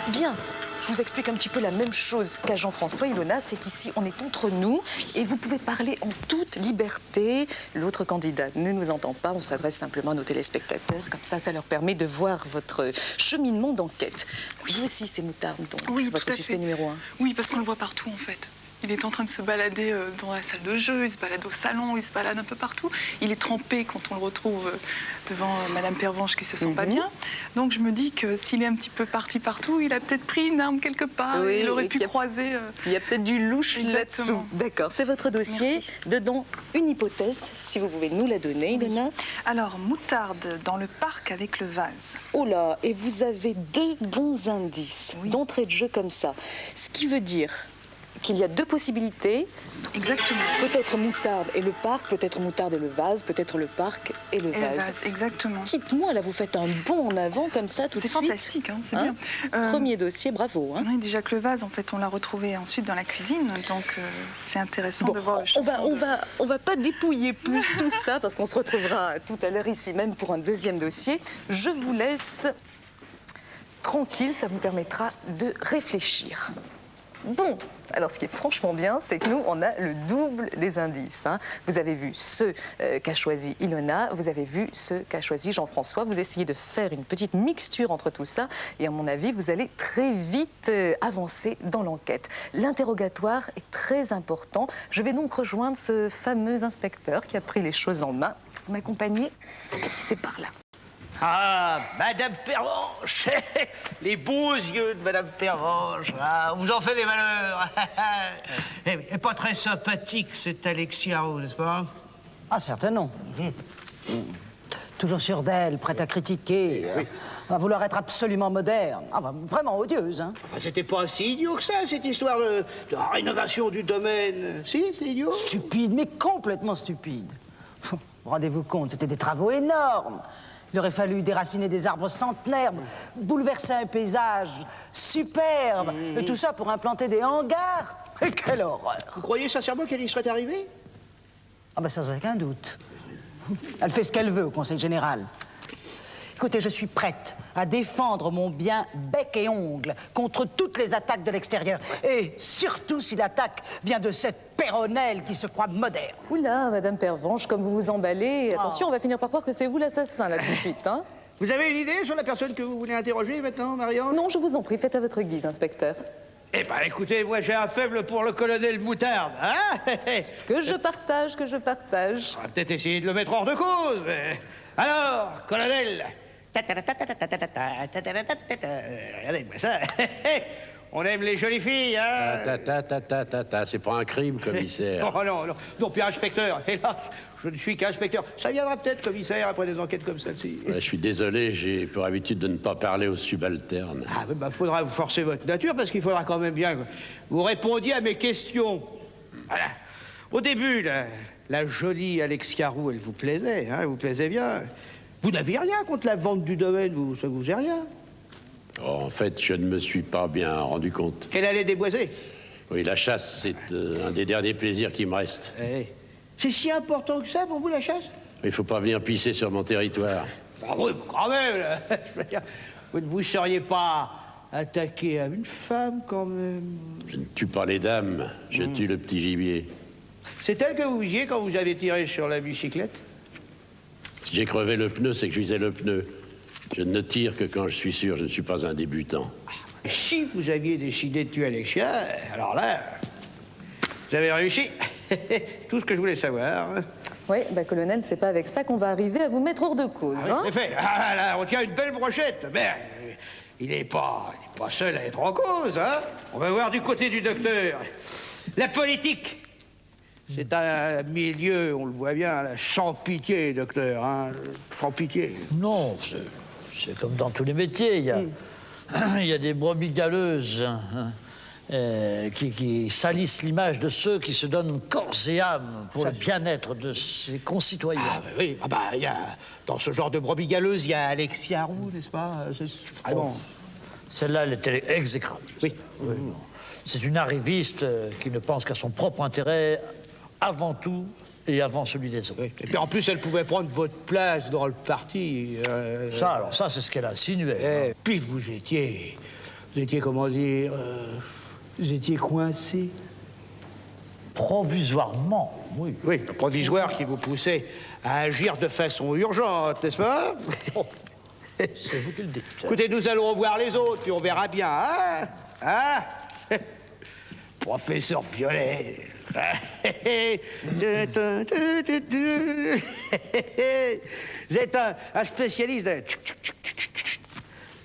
Bien. Je vous explique un petit peu la même chose qu'à Jean-François, Ilona, c'est qu'ici, on est entre nous et vous pouvez parler en toute liberté. L'autre candidat ne nous entend pas, on s'adresse simplement à nos téléspectateurs. Comme ça leur permet de voir votre cheminement d'enquête. Vous aussi, c'est Moutarde, donc, oui, votre suspect numéro 1. Oui, parce qu'on le voit partout, en fait. Il est en train de se balader dans la salle de jeu, il se balade au salon, il se balade un peu partout. Il est trempé quand on le retrouve devant Madame Pervenche qui se sent pas bien. Donc je me dis que s'il est un petit peu parti partout, il a peut-être pris une arme quelque part, il aurait pu croiser... Il y a peut-être du louche là-dessous. D'accord, c'est votre dossier. Merci. Dedans, une hypothèse, si vous pouvez nous la donner, Ilona. Alors, Moutarde dans le parc avec le vase. Oh là, et vous avez 2 bons indices d'entrée de jeu comme ça. Ce qui veut dire qu'il y a 2 possibilités. Exactement. Peut-être Moutarde et le parc, peut-être Moutarde et le vase, peut-être le parc et le vase. Exactement. Dites-moi, là, vous faites un bond en avant comme ça tout de suite. C'est fantastique, hein, c'est bien. Premier dossier, bravo. Hein. Oui, déjà que le vase, en fait, on l'a retrouvé ensuite dans la cuisine, donc c'est intéressant de voir le changement. On va pas dépouiller plus tout ça, parce qu'on se retrouvera tout à l'heure ici même pour un deuxième dossier. Je vous laisse tranquille, ça vous permettra de réfléchir. Bon, alors ce qui est franchement bien, c'est que nous, on a le double des indices. Hein. Vous avez vu ceux qu'a choisi Ilona, vous avez vu ceux qu'a choisi Jean-François. Vous essayez de faire une petite mixture entre tout ça et à mon avis, vous allez très vite avancer dans l'enquête. L'interrogatoire est très important. Je vais donc rejoindre ce fameux inspecteur qui a pris les choses en main. Vous m'accompagnez? C'est par là. Ah, Madame Pervenche, les beaux yeux de Madame Pervenche, ah, on vous en fait des malheurs. Elle est pas très sympathique, cette Alexia Roux, n'est-ce pas? Ah, certainement. Toujours sûre d'elle, prête à critiquer, oui. À vouloir être absolument moderne. Ah, bah, vraiment odieuse, hein. Enfin, c'était pas si idiot que ça, cette histoire de la rénovation du domaine. Si, c'est idiot. Stupide, mais complètement stupide. Rendez-vous compte, c'était des travaux énormes. Il aurait fallu déraciner des arbres centenaires, bouleverser un paysage superbe, et tout ça pour implanter des hangars. Et quelle horreur! Vous croyez sincèrement qu'elle y serait arrivée? Ah ben sans aucun doute. Elle fait ce qu'elle veut au Conseil général. Écoutez, je suis prête à défendre mon bien bec et ongle contre toutes les attaques de l'extérieur. Et surtout si l'attaque vient de cette péronnelle qui se croit moderne. Oula, Madame Pervenche, comme vous vous emballez. Attention, on va finir par croire que c'est vous l'assassin, là, tout de suite. Hein. Vous avez une idée sur la personne que vous voulez interroger maintenant, Marion? Non, je vous en prie, faites à votre guise, inspecteur. Eh ben, écoutez, moi, j'ai un faible pour le colonel Moutarde, hein? Que je partage, que je partage. On va peut-être essayer de le mettre hors de cause, mais... Alors, colonel... Regardez-moi ça. On aime les jolies filles, hein? C'est pas un crime, commissaire. Oh non, non. Non, puis inspecteur. Hélas, je ne suis qu'inspecteur. Ça viendra peut-être, commissaire, après des enquêtes comme celle-ci. Ouais, je suis désolé, j'ai pour habitude de ne pas parler aux subalternes. Ah, bah, faudra vous forcer votre nature, parce qu'il faudra quand même bien que vous répondiez à mes questions. Voilà. Au début, la jolie Alexia Roux, elle vous plaisait, hein? Elle vous plaisait bien. Vous n'aviez rien contre la vente du domaine, ça vous faisait rien? Oh, en fait, je ne me suis pas bien rendu compte. Qu'elle allait déboiser? Oui, la chasse, c'est un des derniers plaisirs qui me reste. Eh, c'est si important que ça pour vous, la chasse? Il ne faut pas venir pisser sur mon territoire. Ah oui, quand même, là. Je veux dire, vous ne vous seriez pas attaqué à une femme, quand même? Je ne tue pas les dames, je tue le petit gibier. C'est elle que vous visiez quand vous avez tiré sur la bicyclette? Si j'ai crevé le pneu, c'est que je visais le pneu. Je ne tire que quand je suis sûr, je ne suis pas un débutant. Si vous aviez décidé de tuer Alexia, alors là, vous avez réussi. Tout ce que je voulais savoir. Oui, bah, colonel, c'est pas avec ça qu'on va arriver à vous mettre hors de cause. Ah, hein. oui, en effet. Ah, là, on tient une belle brochette. Mais il n'est pas seul à être en cause, hein. On va voir du côté du docteur. La politique. C'est un milieu, on le voit bien, là, sans pitié, docteur, hein, sans pitié. Non, c'est comme dans tous les métiers. Il y a des brebis galeuses qui salissent l'image de ceux qui se donnent corps et âme pour le bien-être de ses concitoyens. Ah, bah oui, ah, bah, y a, dans ce genre de brebis galeuse, il y a Alexia Roux, n'est-ce pas? Vraiment. Celle-là, elle était exécrable. Oui. C'est une arriviste qui ne pense qu'à son propre intérêt avant tout et avant celui des autres. Oui. Et puis en plus, elle pouvait prendre votre place dans le parti. Ça, c'est ce qu'elle a insinué. Et puis vous étiez, comment dire, vous étiez coincé. Provisoirement, oui. Oui, le provisoire qui vous poussait à agir de façon urgente, n'est-ce pas? C'est vous qui le dites. Écoutez, nous allons revoir les autres, puis on verra bien, hein? Hein? Professeur Violet. Vous êtes un spécialiste de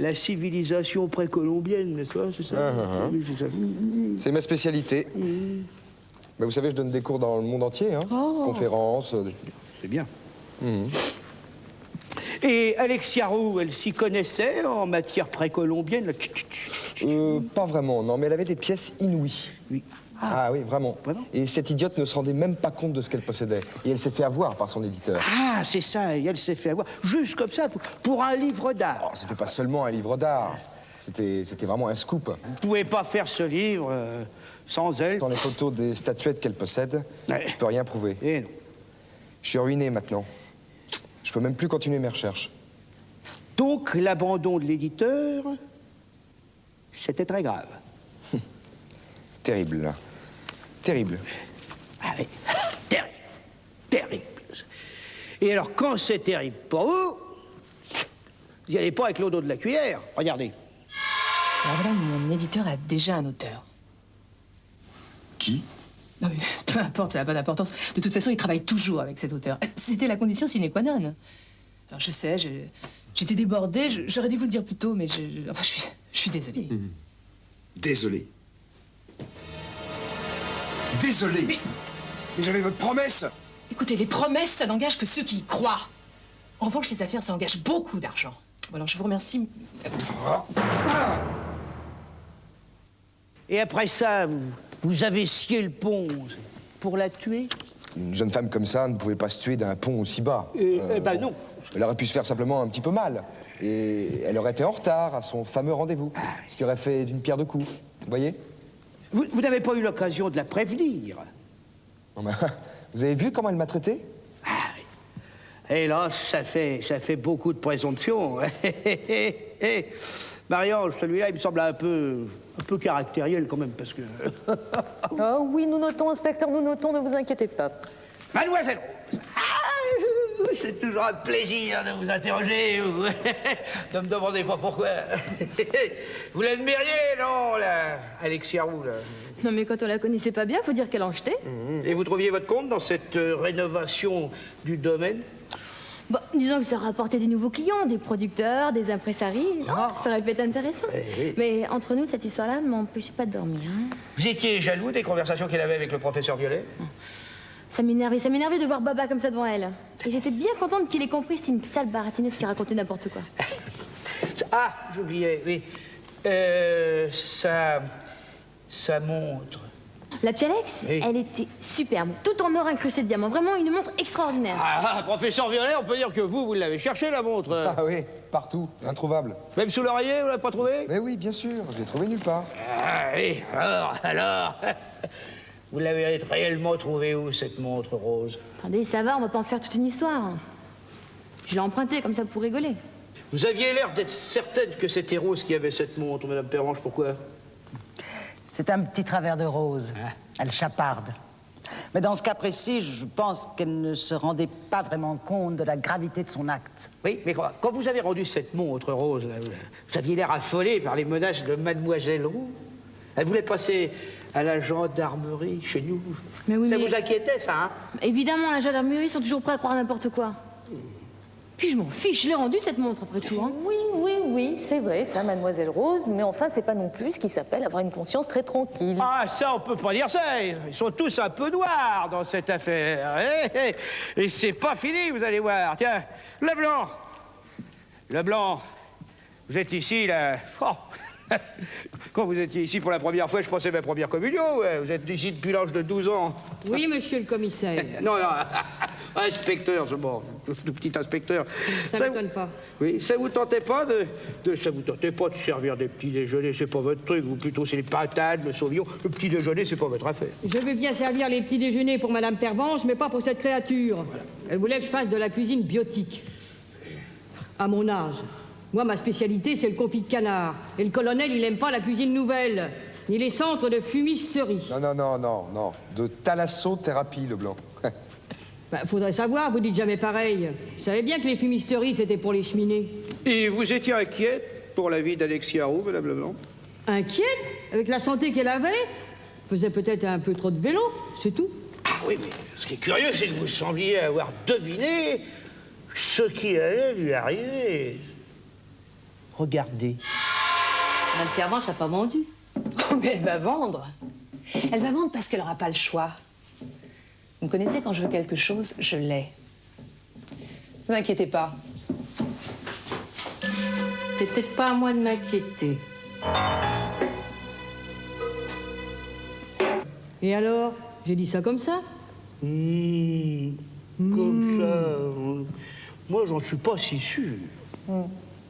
la civilisation précolombienne, n'est-ce pas? C'est ça? Oui, c'est ça. C'est ma spécialité. Bah, vous savez, je donne des cours dans le monde entier, hein. Conférences. C'est bien. Et Alexia Roux, elle s'y connaissait en matière précolombienne? Pas vraiment, non, mais elle avait des pièces inouïes. Oui. Ah oui, vraiment. Et cette idiote ne se rendait même pas compte de ce qu'elle possédait. Et elle s'est fait avoir par son éditeur. Ah, c'est ça, et elle s'est fait avoir, juste comme ça, pour un livre d'art. Oh, c'était pas seulement un livre d'art. C'était vraiment un scoop. Vous ne pouvez pas faire ce livre sans elle. Dans les photos des statuettes qu'elle possède, je peux rien prouver. Et non. Je suis ruiné maintenant. Je peux même plus continuer mes recherches. Donc, l'abandon de l'éditeur, c'était très grave. Terrible. Terrible. Ah oui, terrible. Terrible. Et alors, quand c'est terrible pour vous, vous n'y allez pas avec l'eau d'eau de la cuillère. Regardez. Alors voilà, mon éditeur a déjà un auteur. Qui? Non mais peu importe, ça n'a pas d'importance. De toute façon, il travaille toujours avec cet auteur. C'était la condition sine qua non. Alors je sais, j'étais débordée, j'aurais dû vous le dire plus tôt, mais enfin, je suis désolée. Désolé. Désolé. Mais j'avais votre promesse. Écoutez, les promesses, ça n'engage que ceux qui y croient. En revanche, les affaires, ça engage beaucoup d'argent. Bon, alors je vous remercie. Et après ça, vous avez scié le pont pour la tuer? Une jeune femme comme ça ne pouvait pas se tuer d'un pont aussi bas. Ben non. Elle aurait pu se faire simplement un petit peu mal. Et elle aurait été en retard à son fameux rendez-vous. Ce qui aurait fait d'une pierre deux coups. Vous voyez? Vous n'avez pas eu l'occasion de la prévenir? Non, mais, vous avez vu comment elle m'a traité? Et là, ça fait beaucoup de présomption. Marie-Ange, celui-là, il me semble un peu caractériel quand même, parce que... Oh oui, nous notons, inspecteur, nous notons, ne vous inquiétez pas. Mademoiselle Rose, c'est toujours un plaisir de vous interroger. Ne me demandez pas pourquoi. Vous l'admiriez, non, là, Alexia Roux, là? Non, mais quand on la connaissait pas bien, faut dire qu'elle en jetait. Et vous trouviez votre compte dans cette rénovation du domaine? Bon, disons que ça rapportait des nouveaux clients, des producteurs, des impresaries. Ça aurait pu être intéressant. Oui. Mais entre nous, cette histoire-là ne m'empêchait pas de dormir. Hein. Vous étiez jaloux des conversations qu'elle avait avec le professeur Violet? Ça m'énervait de voir Baba comme ça devant elle. Et j'étais bien contente qu'il ait compris que c'était une sale baratineuse qui racontait n'importe quoi. Ah, j'oubliais, oui. Sa montre. La Pialex, oui. Elle était superbe, tout en or incrusté de diamants. Vraiment une montre extraordinaire. Ah, professeur Violet, on peut dire que vous l'avez cherché, la montre. Ah oui, partout, introuvable. Même sous l'oreiller, vous l'avez pas trouvé? Mais oui, bien sûr, je l'ai trouvé nulle part. Ah oui, alors vous l'avez réellement trouvée où, cette montre rose? Attendez, ça va, on va pas en faire toute une histoire. Je l'ai empruntée comme ça pour rigoler. Vous aviez l'air d'être certaine que c'était Rose qui avait cette montre, Madame Pervenche, pourquoi? C'est un petit travers de Rose. Elle chaparde. Mais dans ce cas précis, je pense qu'elle ne se rendait pas vraiment compte de la gravité de son acte. Oui, mais quand vous avez rendu cette montre rose, là, vous aviez l'air affolé par les menaces de Mademoiselle Roux. Elle voulait passer à la gendarmerie chez nous. Mais oui, ça vous inquiétait, ça, hein? Évidemment, la gendarmerie sont toujours prêts à croire n'importe quoi. Puis je m'en fiche, je l'ai rendue cette montre après tout. Hein. Oui, c'est vrai, ça, Mademoiselle Rose, mais enfin, c'est pas non plus ce qui s'appelle avoir une conscience très tranquille. Ah, ça, on peut pas dire ça. Ils sont tous un peu noirs dans cette affaire. Et c'est pas fini, vous allez voir. Tiens, Leblanc. Leblanc, vous êtes ici, là. Oh. Quand vous étiez ici pour la première fois, je pensais ma première communion. Ouais. Vous êtes ici depuis l'âge de 12 ans. Oui, monsieur le commissaire. Non, inspecteur, c'est bon, tout petit inspecteur. Ça ne m'étonne pas. Oui, ça vous tentait pas ça vous tentait pas de servir des petits déjeuners, c'est pas votre truc. Vous, plutôt, c'est les pintades, le sauvignon. Le petit déjeuner, c'est pas votre affaire. Je veux bien servir les petits déjeuners pour Madame Pervenche, mais pas pour cette créature. Voilà. Elle voulait que je fasse de la cuisine biotique. À mon âge. Moi, ma spécialité, c'est le confit de canard. Et le colonel, il aime pas la cuisine nouvelle, ni les centres de fumisterie. Non. De thalassothérapie, Leblanc. Faudrait savoir, vous dites jamais pareil. Vous savez bien que les fumisteries, c'était pour les cheminées. Et vous étiez inquiète pour la vie d'Alexia Roux, Madame Leblanc? Inquiète? Avec la santé qu'elle avait? Faisait peut-être un peu trop de vélo, c'est tout. Ah oui, mais ce qui est curieux, c'est que vous sembliez avoir deviné ce qui allait lui arriver. Regardez. Madame Pervenche n'a pas vendu. Oh, mais elle va vendre. Elle va vendre parce qu'elle n'aura pas le choix. Vous me connaissez, quand je veux quelque chose, je l'ai. Ne vous inquiétez pas. C'est peut-être pas à moi de m'inquiéter. Et alors? J'ai dit ça comme ça? Comme ça. Moi, j'en suis pas si sûr.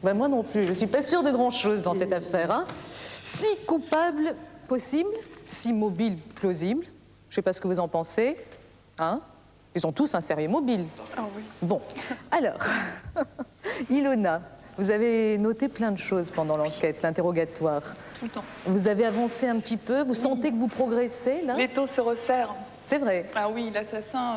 Ben moi non plus, je suis pas sûre de grand-chose dans cette affaire. Hein. Si coupable possible, si mobile plausible, je sais pas ce que vous en pensez. Hein? Ils ont tous un sérieux mobile. Ah oui. Bon, alors, Ilona, Vous avez noté plein de choses pendant l'enquête, l'interrogatoire. Tout le temps. Vous avez avancé un petit peu, vous sentez que vous progressez, là? Les taux se resserrent. C'est vrai. Ah oui, l'assassin...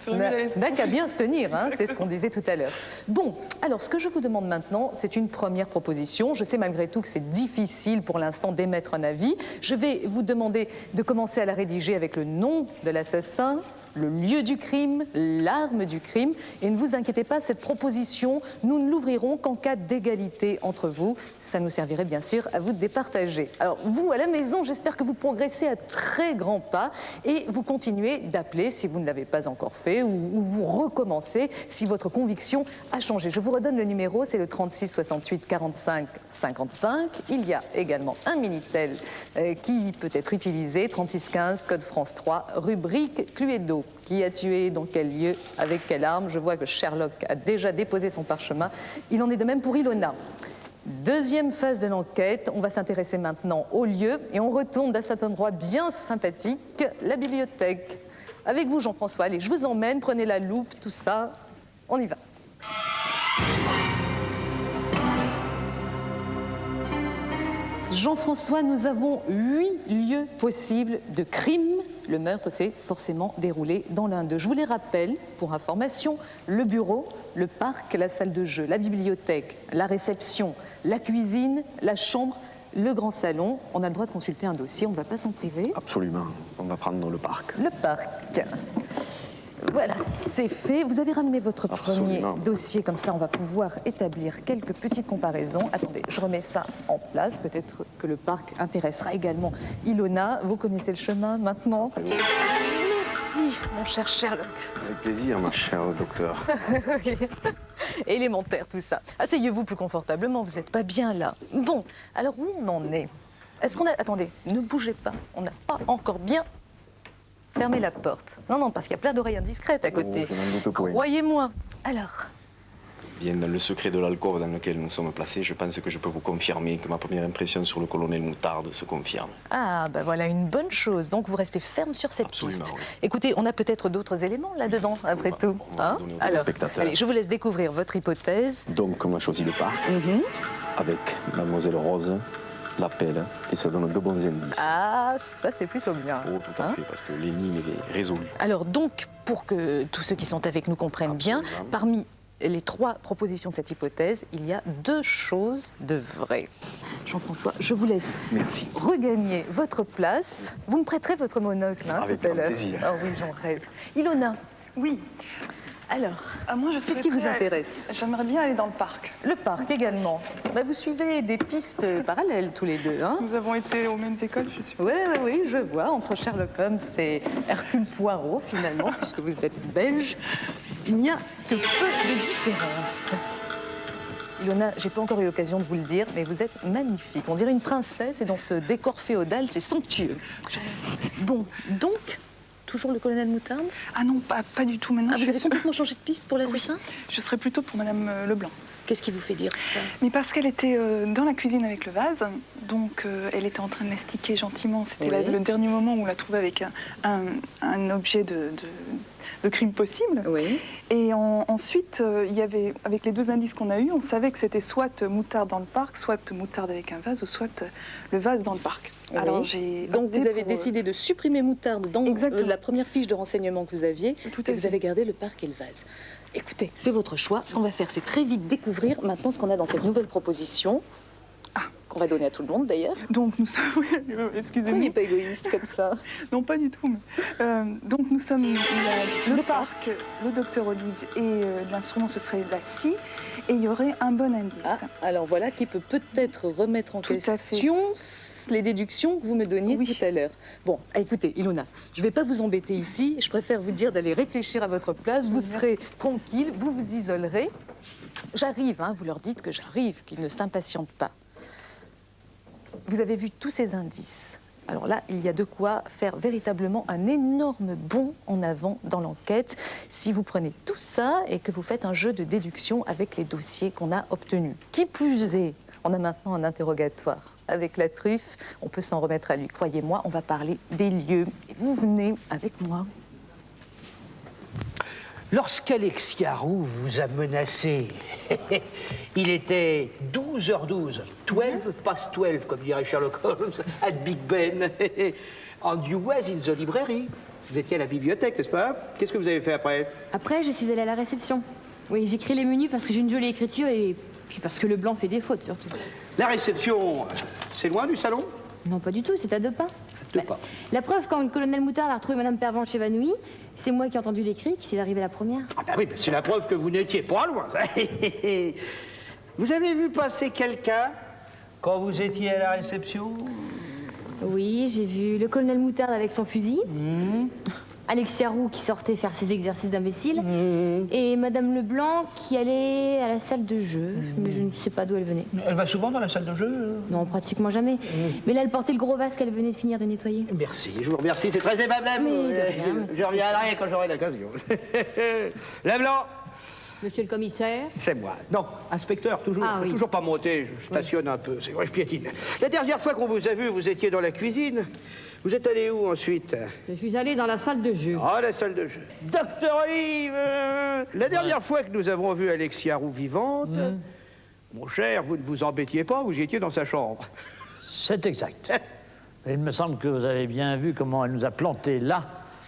N'a qu'à bien se tenir, hein, c'est ce qu'on disait tout à l'heure. Bon, alors ce que je vous demande maintenant, c'est une première proposition. Je sais malgré tout que c'est difficile pour l'instant d'émettre un avis. Je vais vous demander de commencer à la rédiger avec le nom de l'assassin, le lieu du crime, l'arme du crime. Et ne vous inquiétez pas, cette proposition, nous ne l'ouvrirons qu'en cas d'égalité entre vous. Ça nous servirait bien sûr à vous de départager. Alors vous, à la maison, j'espère que vous progressez à très grands pas et vous continuez d'appeler si vous ne l'avez pas encore fait ou vous recommencez si votre conviction a changé. Je vous redonne le numéro, c'est le 36 68 45 55. Il y a également un Minitel qui peut être utilisé, 36 15, code France 3, rubrique Cluedo. Qui a tué, dans quel lieu, avec quelle arme? Je vois que Sherlock a déjà déposé son parchemin. Il en est de même pour Ilona. Deuxième phase de l'enquête, on va s'intéresser maintenant au lieu et on retourne dans cet endroit bien sympathique, la bibliothèque. Avec vous, Jean-François, allez, je vous emmène, prenez la loupe, tout ça, on y va. Jean-François, nous avons 8 lieux possibles de crime. Le meurtre s'est forcément déroulé dans l'un d'eux. Je vous les rappelle, pour information, le bureau, le parc, la salle de jeu, la bibliothèque, la réception, la cuisine, la chambre, le grand salon. On a le droit de consulter un dossier, on ne va pas s'en priver. Absolument, on va prendre le parc. Le parc. Voilà, c'est fait. Vous avez ramené votre premier dossier, comme ça on va pouvoir établir quelques petites comparaisons. Attendez, je remets ça en place. Peut-être que le parc intéressera également Ilona. Vous connaissez le chemin maintenant? Merci, mon cher Sherlock. Avec plaisir, ma chère docteur. Oui. Élémentaire, tout ça. Asseyez-vous plus confortablement, vous n'êtes pas bien là. Bon, alors où on en est? Est-ce qu'on a... Attendez, ne bougez pas. On n'a pas encore bien... fermé la porte. Non, non, parce qu'il y a plein d'oreilles indiscrètes à côté. Oh, je n'en doute point. Croyez-moi. Alors... Bien, dans le secret de l'alcôve dans lequel nous sommes placés, je pense que je peux vous confirmer que ma première impression sur le colonel Moutarde se confirme. Ah, ben voilà une bonne chose. Donc vous restez ferme sur cette piste. Oui. Écoutez, on a peut-être d'autres éléments là-dedans, après tout. Hein? Alors, allez, je vous laisse découvrir votre hypothèse. Donc, on a choisi le parc, avec Mademoiselle Rose, l'appel, et ça donne de bons indices. Ah, ça c'est plutôt bien. Oh, tout à fait, parce que l'énigme est résolue. Alors donc, pour que tous ceux qui sont avec nous comprennent bien, parmi les 3 propositions de cette hypothèse, il y a 2 choses de vraies. Jean-François, je vous laisse regagner votre place. Vous me prêterez votre monocle tout à l'heure. Avec plaisir. Ah oui, j'en rêve. Ilona. Oui. Alors, moi, qu'est-ce qui vous intéresse? J'aimerais bien aller dans le parc. Le parc également. Bah, vous suivez des pistes parallèles tous les deux. Hein? Nous avons été aux mêmes écoles, je suis. Oui, je vois. Entre Sherlock Holmes et Hercule Poirot, finalement, puisque vous êtes belge, il n'y a que peu de différence. Ilona, j'ai pas encore eu l'occasion de vous le dire, mais vous êtes magnifique. On dirait une princesse et dans ce décor féodal, c'est somptueux. Bon, donc... Toujours le colonel Moutarde? Ah non, pas du tout. Maintenant, vous avez complètement changé de piste pour l'assassin? Oui, je serais plutôt pour Madame Leblanc. Qu'est-ce qui vous fait dire ça? Mais parce qu'elle était dans la cuisine avec le vase, donc elle était en train de mastiquer gentiment. C'était le dernier moment où on l'a trouvée avec un objet de crime possible. Oui. Et ensuite, il y avait, avec les 2 indices qu'on a eus, on savait que c'était soit Moutarde dans le parc, soit Moutarde avec un vase, ou soit le vase dans le parc. Oui. Alors, donc vous avez décidé de supprimer Moutarde dans la première fiche de renseignement que vous aviez, et vous avez gardé le parc et le vase. Écoutez, c'est votre choix. Ce qu'on va faire, c'est très vite découvrir maintenant ce qu'on a dans cette nouvelle proposition. Qu'on va donner à tout le monde d'ailleurs. Donc nous sommes... Excusez-moi. Soyez pas égoïste comme ça. Non, pas du tout. Mais, donc nous sommes le parc, le docteur Olive et l'instrument ce serait la scie. Et il y aurait un bon indice. Ah, alors voilà qui peut peut-être remettre en question les déductions que vous me donniez tout à l'heure. Bon, écoutez, Ilona, je ne vais pas vous embêter ici. Je préfère vous dire d'aller réfléchir à votre place. Vous serez tranquille, vous vous isolerez. J'arrive, hein, vous leur dites que j'arrive, qu'ils ne s'impatientent pas. Vous avez vu tous ces indices. Alors là, il y a de quoi faire véritablement un énorme bond en avant dans l'enquête si vous prenez tout ça et que vous faites un jeu de déduction avec les dossiers qu'on a obtenus. Qui plus est, on a maintenant un interrogatoire avec la truffe. On peut s'en remettre à lui. Croyez-moi, on va parler des lieux. Et vous venez avec moi. Lorsqu'Alexia Roux vous a menacé, il était 12h12, 12 past 12, comme dirait Sherlock Holmes, at Big Ben, and you was in the library. Vous étiez à la bibliothèque, n'est-ce pas? Qu'est-ce que vous avez fait après? Après, je suis allée à la réception. Oui, j'écris les menus parce que j'ai une jolie écriture et puis parce que le blanc fait des fautes, surtout. La réception, c'est loin du salon? Non, pas du tout, c'est à 2 pas. Deux pas. La preuve, quand le colonel Moutard a retrouvé Madame Pervenche évanouie, c'est moi qui ai entendu les cris, qui suis arrivée la première. Ah bah oui, c'est la preuve que vous n'étiez pas loin. Vous avez vu passer quelqu'un quand vous étiez à la réception? Oui, j'ai vu le colonel Moutarde avec son fusil, Alexia Roux qui sortait faire ses exercices d'imbécile, et Madame Leblanc qui allait à la salle de jeu, mais je ne sais pas d'où elle venait. Elle va souvent dans la salle de jeu? Non, pratiquement jamais. Mais là, elle portait le gros vase qu'elle venait de finir de nettoyer. Merci, je vous remercie, c'est très aimable à vous. Mais de rien, monsieur. Je reviendrai quand j'aurai l'occasion. Leblanc! Monsieur le commissaire? C'est moi. Non, inspecteur, toujours, Ah, oui. toujours pas monter, je stationne un peu, c'est vrai, je piétine. La dernière fois qu'on vous a vu, vous étiez dans la cuisine. Vous êtes allé où ensuite? Je suis allé dans la salle de jeu. Ah, la salle de jeu. Docteur Olive, la dernière fois que nous avons vu Alexia Roux vivante, mon cher, vous ne vous embêtiez pas, vous étiez dans sa chambre. C'est exact. Il me semble que vous avez bien vu comment elle nous a plantés là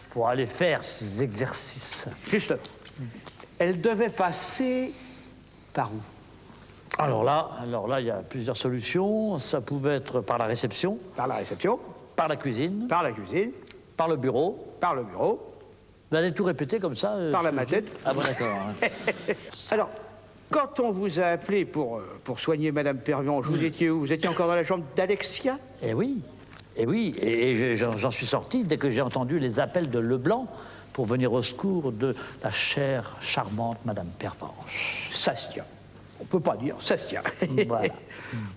pour aller faire ces exercices. Justement. Elle devait passer par où? Alors là, il y a plusieurs solutions. Ça pouvait être par la réception. Par la réception. Par la cuisine. Par la cuisine. Par le bureau. Par le bureau. Vous allez tout répéter comme ça? Par la maquette. Ah bon, d'accord. Hein. Alors, quand on vous a appelé pour soigner Madame Pervenche, vous étiez où? Vous étiez encore dans la chambre d'Alexia? Eh oui. Et j'en suis sorti dès que j'ai entendu les appels de Leblanc pour venir au secours de la chère, charmante Madame Pervenche. Ça se tient. On peut pas dire, ça se tient. Voilà.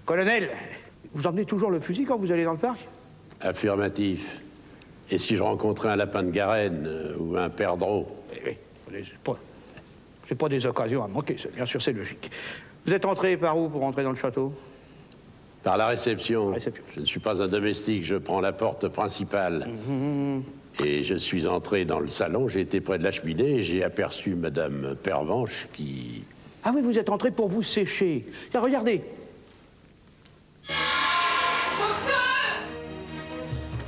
Colonel, vous emmenez toujours le fusil quand vous allez dans le parc? Affirmatif. Et si je rencontrais un lapin de Garenne ou un perdreau? Oui, c'est pas des occasions à manquer, ça. Bien sûr, c'est logique. Vous êtes entré par où pour entrer dans le château? Par la réception. Je ne suis pas un domestique, je prends la porte principale. Et je suis entré dans le salon, j'ai été près de la cheminée et j'ai aperçu Madame Pervenche qui... Ah oui, vous êtes entré pour vous sécher. Tiens, regardez.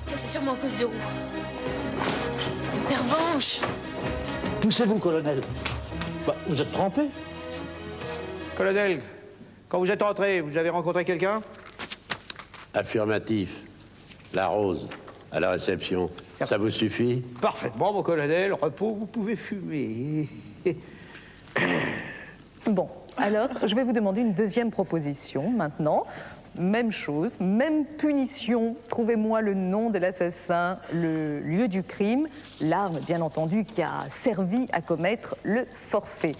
Ça, c'est sûrement à cause de Roux. Pervenche! Poussez-vous, colonel. Bah, vous êtes trempé. Colonel, quand vous êtes entré, vous avez rencontré quelqu'un? Affirmatif. La rose, à la réception. Ça vous suffit? Parfaitement, mon colonel. Repos, vous pouvez fumer. Bon, alors, je vais vous demander une deuxième proposition maintenant. Même chose, même punition. Trouvez-moi le nom de l'assassin, le lieu du crime, l'arme, bien entendu, qui a servi à commettre le forfait.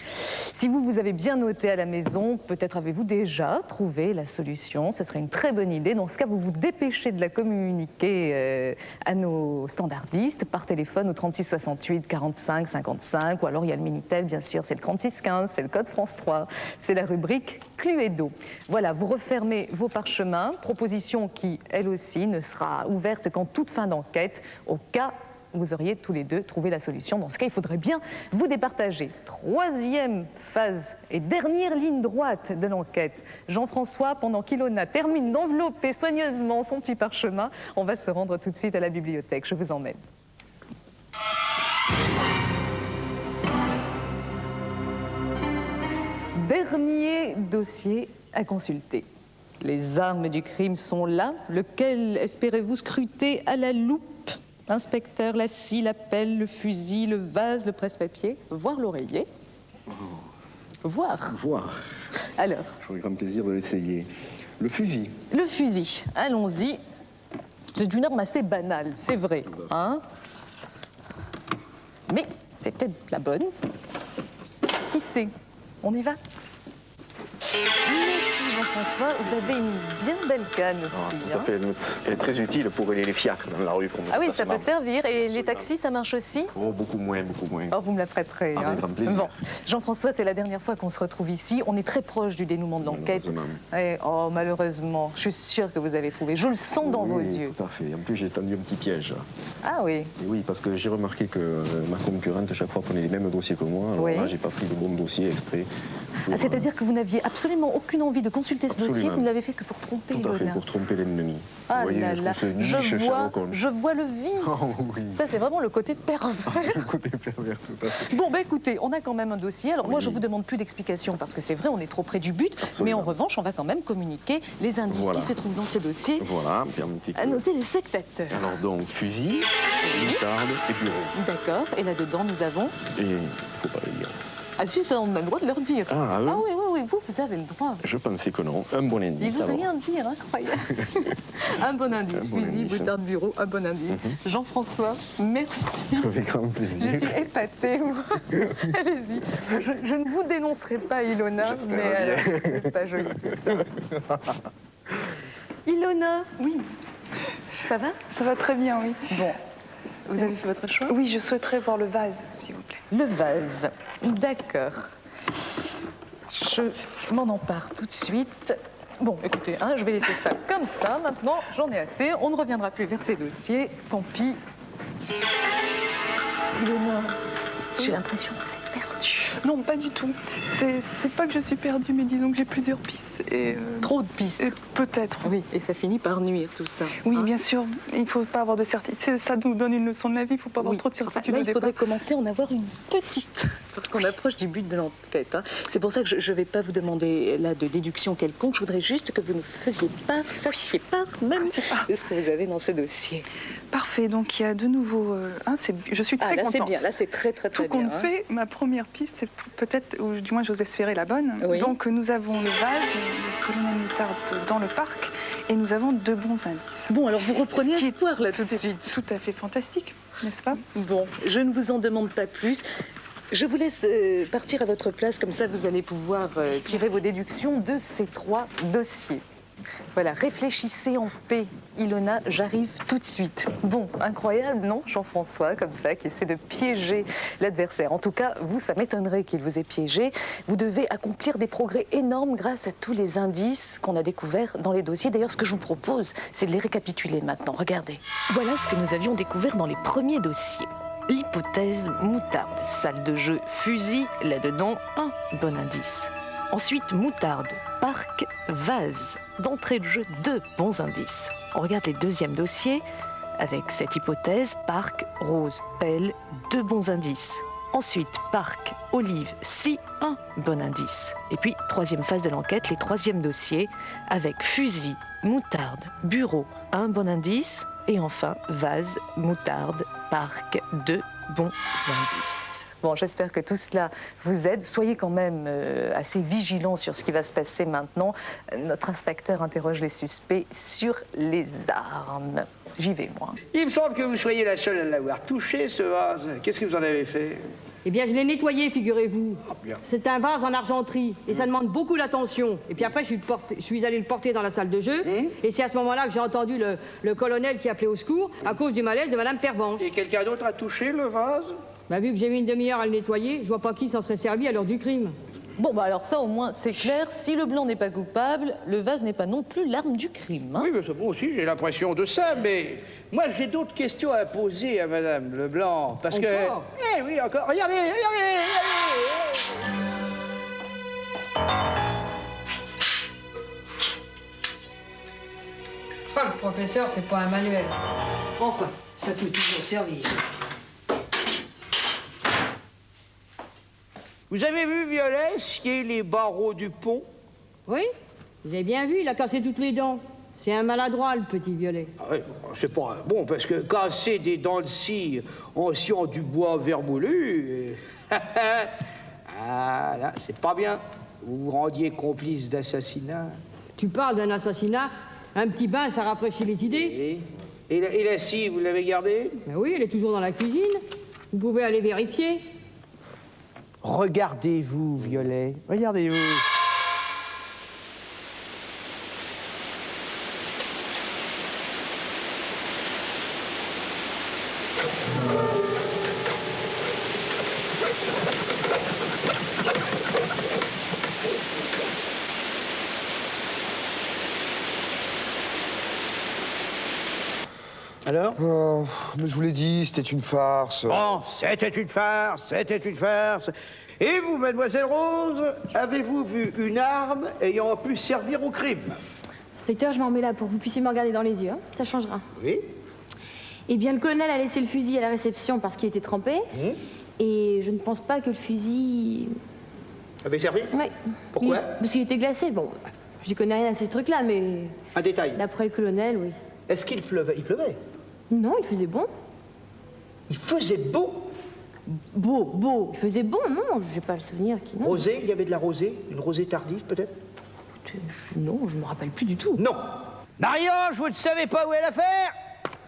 Si vous avez bien noté à la maison, peut-être avez-vous déjà trouvé la solution. Ce serait une très bonne idée. Dans ce cas, vous vous dépêchez de la communiquer à nos standardistes par téléphone au 36 68 45 55. Ou alors, il y a le Minitel, bien sûr, c'est le 36 15, c'est le code France 3. C'est la rubrique Cluedo. Voilà, vous refermez vos parchemins, proposition qui, elle aussi, ne sera ouverte qu'en toute fin d'enquête, au cas où vous auriez tous les deux trouvé la solution. Dans ce cas, il faudrait bien vous départager. Troisième phase et dernière ligne droite de l'enquête. Jean-François, pendant qu'Ilona termine d'envelopper soigneusement son petit parchemin, on va se rendre tout de suite à la bibliothèque. Je vous emmène. Dernier dossier à consulter. Les armes du crime sont là. Lequel espérez-vous scruter à la loupe? Inspecteur, la scie, la pelle, le fusil, le vase, le presse-papier, voire l'oreiller. Voir. Alors. J'aurais grand plaisir de l'essayer. Le fusil. Le fusil, allons-y. C'est une arme assez banale, c'est vrai. Hein? Mais c'est peut-être la bonne. Qui sait? On y va? Merci Jean-François. Jean-François, vous avez une bien belle canne aussi. Tout à fait. Elle est très utile pour les fiacres dans la rue. Pour Ah oui, ça peut servir. Et les taxis, ça marche aussi? Oh, beaucoup moins, beaucoup moins. Oh, vous me la prêterez. Avec grand plaisir. Bon, Jean-François, c'est la dernière fois qu'on se retrouve ici. On est très proche du dénouement de l'enquête. Oh, malheureusement, je suis sûre que vous avez trouvé. Je le sens dans vos yeux. Tout à fait. En plus, j'ai tendu un petit piège. Ah oui. Et oui, parce que j'ai remarqué que ma concurrente, chaque fois, prenait les mêmes dossiers que moi. Alors là, j'ai pas pris le bon dossier exprès. C'est-à-dire que vous n'aviez absolument aucune envie de consulter ce dossier, vous ne l'avez fait que pour tromper Ilona. Tout à fait, pour tromper l'ennemi. Ah vous voyez, là là, je vois le vice. Oh, oui. Ça, c'est vraiment le côté pervers. C'est le côté pervers, tout à fait. Bon, écoutez, on a quand même un dossier. Alors moi, je vous demande plus d'explications parce que c'est vrai, on est trop près du but. Mais en revanche, on va quand même communiquer les indices qui se trouvent dans ce dossier. Voilà, permettez que... À noter les spectateurs. Alors donc, fusil, moutarde et bureau. D'accord. Et là-dedans, nous avons... Et il ne faut pas le dire. Ah si, ça, on a le droit de leur dire. Ah oui, oui, vous avez le droit. Je pensais que non. Un bon indice. Il veut rien dire, incroyable. Un bon indice. Fusil, moutarde, bureau, un bon indice. Jean-François, merci. Avec grand plaisir. Je suis épatée. Allez-y. Je ne vous dénoncerai pas, Ilona, mais alors, c'est pas joli tout ça. Ilona. Oui. Ça va? Ça va très bien, oui. Bon. Vous avez fait votre choix? Oui, je souhaiterais voir le vase, s'il vous plaît. Le vase. D'accord. Je m'en empare tout de suite. Bon, écoutez, je vais laisser ça comme ça. Maintenant, j'en ai assez. On ne reviendra plus vers ces dossiers. Tant pis. Ilona, j'ai l'impression que vous êtes perdue. Non, pas du tout. C'est pas que je suis perdue, mais disons que j'ai plusieurs pistes. Et trop de pistes. Peut-être. Oui, et ça finit par nuire, tout ça. Oui, bien sûr. Il ne faut pas avoir de certitude. Ça nous donne une leçon de la vie. Il ne faut pas avoir trop de certitude. Là, il faudrait commencer à en avoir une petite, parce qu'on approche du but de l'enquête. C'est pour ça que je ne vais pas vous demander là de déduction quelconque. Je voudrais juste que vous nous fassiez part même de ce que vous avez dans ce dossier. Parfait. Donc, il y a de nouveau... je suis très contente. Là, c'est bien. Là, c'est très bien. Tout compte fait, ma première piste, c'est peut-être, ou du moins, j'ose espérer la bonne. Oui. Donc, nous avons le vase, le colonel Moutarde dans le parc, et nous avons deux bons indices. Bon, alors vous reprenez espoir, là, tout de suite. Tout à fait fantastique, n'est-ce pas? Bon, je ne vous en demande pas plus. Je vous laisse partir à votre place, comme ça vous allez pouvoir tirer vos déductions de ces trois dossiers. Voilà, réfléchissez en paix. Ilona, j'arrive tout de suite. Bon, incroyable, non, Jean-François, comme ça, qui essaie de piéger l'adversaire. En tout cas, vous, ça m'étonnerait qu'il vous ait piégé. Vous devez accomplir des progrès énormes grâce à tous les indices qu'on a découverts dans les dossiers. D'ailleurs, ce que je vous propose, c'est de les récapituler maintenant. Regardez. Voilà ce que nous avions découvert dans les premiers dossiers. L'hypothèse moutarde, salle de jeu, fusil, là-dedans, un bon indice. Ensuite, moutarde, parc, vase. D'entrée de jeu, deux bons indices. On regarde les deuxièmes dossiers. Avec cette hypothèse, parc, rose, pelle, deux bons indices. Ensuite, parc, olive, si, un bon indice. Et puis, troisième phase de l'enquête, les troisièmes dossiers, avec fusil, moutarde, bureau, un bon indice. Et enfin, vase, moutarde, parc, deux bons indices. Bon, j'espère que tout cela vous aide. Soyez quand même assez vigilants sur ce qui va se passer maintenant. Notre inspecteur interroge les suspects sur les armes. J'y vais, moi. Il me semble que vous soyez la seule à l'avoir touché, ce vase. Qu'est-ce que vous en avez fait? Eh bien, je l'ai nettoyé, figurez-vous. Ah, bien. C'est un vase en argenterie et ça demande beaucoup d'attention. Et puis après, je suis allé le porter dans la salle de jeu. Et c'est à ce moment-là que j'ai entendu le colonel qui appelait au secours à cause du malaise de Madame Pervenche. Et quelqu'un d'autre a touché le vase? Bah, vu que j'ai mis une demi-heure à le nettoyer, je vois pas qui s'en serait servi à l'heure du crime. Bon, bah alors ça, au moins, c'est clair. Si le blanc n'est pas coupable, le vase n'est pas non plus l'arme du crime. Hein. Oui, mais moi aussi, j'ai l'impression de ça, mais moi, j'ai d'autres questions à poser à Madame Leblanc, parce encore? Eh oui, encore. Regardez, regardez. Oh, le professeur, c'est pas un manuel. Enfin, ça peut toujours servir. Vous avez vu, Violet, scier les barreaux du pont? Oui, vous avez bien vu, il a cassé toutes les dents. C'est un maladroit, le petit Violet. Ah oui, c'est pas bon, parce que casser des dents de scie en sciant du bois vermoulu... ah, là, c'est pas bien. Vous vous rendiez complice d'assassinat. Tu parles d'un assassinat? Un petit bain, ça rafraîchit les idées. Et la scie, vous l'avez gardée? Ben oui, elle est toujours dans la cuisine. Vous pouvez aller vérifier. Regardez-vous, Violet. Regardez-vous. Alors? Oh, mais je vous l'ai dit, c'était une farce. Bon, c'était une farce, c'était une farce. Et vous, mademoiselle Rose, avez-vous vu une arme ayant pu servir au crime? Inspecteur, je m'en mets là pour que vous puissiez me regarder dans les yeux, hein. Ça changera. Oui. Eh bien, le colonel a laissé le fusil à la réception parce qu'il était trempé. Et je ne pense pas que le fusil... Avait servi? Oui. Pourquoi? Parce qu'il était glacé. Bon, j'y connais rien à ces trucs-là, mais... Un détail. D'après le colonel, oui. Est-ce qu'il pleuvait? Il pleuvait? Non, il faisait bon. Il faisait beau? Beau. Il faisait bon, non, j'ai pas le souvenir qu'il... Rosée, il y avait de la rosée? Une rosée tardive, peut-être? Non, je me rappelle plus du tout. Non. Marie-Ange, vous ne savez pas où est l'affaire?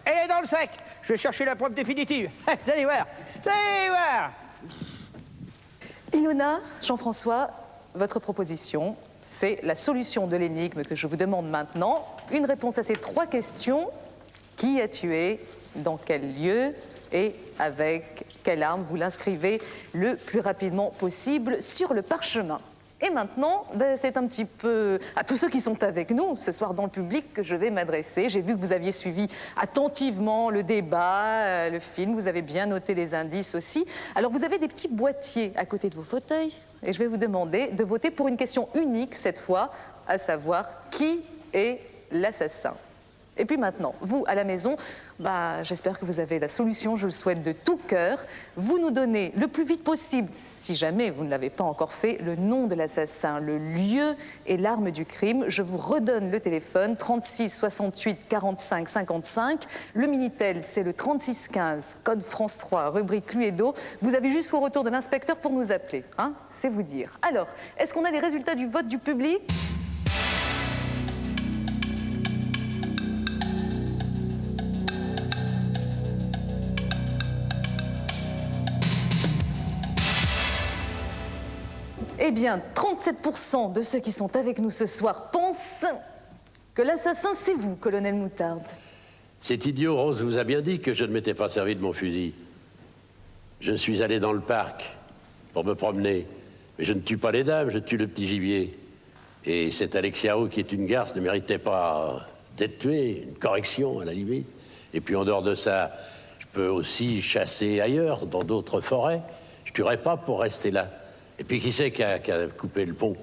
Elle est dans le sac. Je vais chercher la preuve définitive. Vous allez voir. Vous allez voir. Ilona, Jean-François, votre proposition, c'est la solution de l'énigme que je vous demande maintenant. Une réponse à ces 3 questions. Qui a tué? Dans quel lieu? Et avec quelle arme? Vous l'inscrivez le plus rapidement possible sur le parchemin. Et maintenant, c'est un petit peu à tous ceux qui sont avec nous ce soir dans le public que je vais m'adresser. J'ai vu que vous aviez suivi attentivement le débat, le film, vous avez bien noté les indices aussi. Alors vous avez des petits boîtiers à côté de vos fauteuils et je vais vous demander de voter pour une question unique cette fois, à savoir qui est l'assassin. Et puis maintenant, vous, à la maison, j'espère que vous avez la solution, je le souhaite de tout cœur. Vous nous donnez le plus vite possible, si jamais vous ne l'avez pas encore fait, le nom de l'assassin, le lieu et l'arme du crime. Je vous redonne le téléphone, 36 68 45 55. Le Minitel, c'est le 36 15, code France 3, rubrique Cluedo. Vous avez jusqu'au retour de l'inspecteur pour nous appeler, hein, c'est vous dire. Alors, est-ce qu'on a les résultats du vote du public ? Eh bien, 37% de ceux qui sont avec nous ce soir pensent que l'assassin, c'est vous, colonel Moutarde. C'est idiot, Rose vous a bien dit que je ne m'étais pas servi de mon fusil. Je suis allé dans le parc pour me promener. Mais je ne tue pas les dames, je tue le petit gibier. Et cette Alexia Roux, qui est une garce, ne méritait pas d'être tuée, une correction à la limite. Et puis en dehors de ça, je peux aussi chasser ailleurs, dans d'autres forêts. Je ne tuerai pas pour rester là. Et puis qui c'est qui a coupé le pont,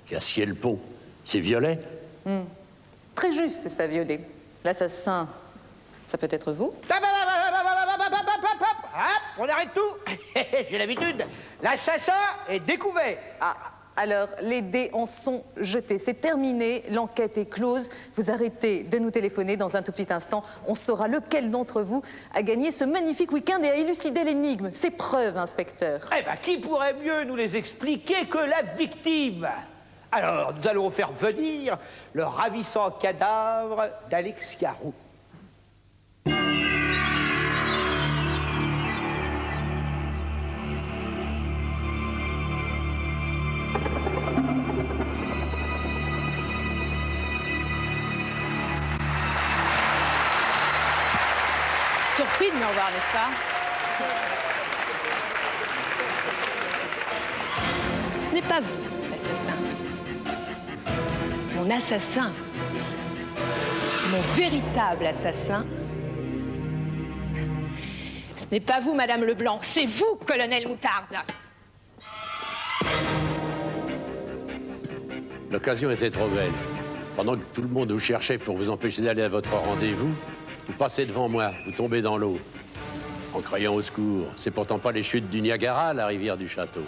qui a scié le pont? C'est Violet. Très juste, ça, Violet. L'assassin, ça peut être vous? On arrête tout. J'ai l'habitude. L'assassin est découvert. Ah, alors, les dés en sont jetés. C'est terminé, l'enquête est close. Vous arrêtez de nous téléphoner dans un tout petit instant. On saura lequel d'entre vous a gagné ce magnifique week-end et a élucidé l'énigme. Ces preuves, inspecteur. Eh bien, qui pourrait mieux nous les expliquer que la victime? Alors, nous allons faire venir le ravissant cadavre d'Alexia Roux. Surpris de me revoir, n'est-ce pas? Ce n'est pas vous, l'assassin. Mon assassin, mon véritable assassin, ce n'est pas vous, Madame Leblanc, c'est vous, colonel Moutarde. L'occasion était trop belle. Pendant que tout le monde vous cherchait pour vous empêcher d'aller à votre rendez-vous, vous passez devant moi, vous tombez dans l'eau, en criant au secours. C'est pourtant pas les chutes du Niagara, la rivière du château.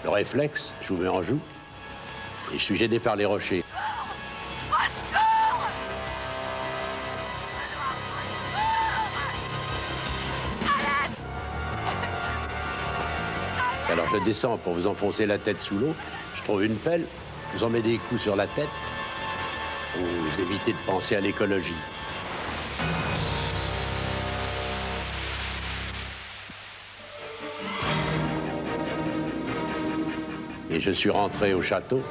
Le réflexe, je vous mets en joue, et je suis gêné par les rochers. Alors je descends pour vous enfoncer la tête sous l'eau, je trouve une pelle, je vous en mets des coups sur la tête, pour vous éviter de penser à l'écologie. Et je suis rentré au château,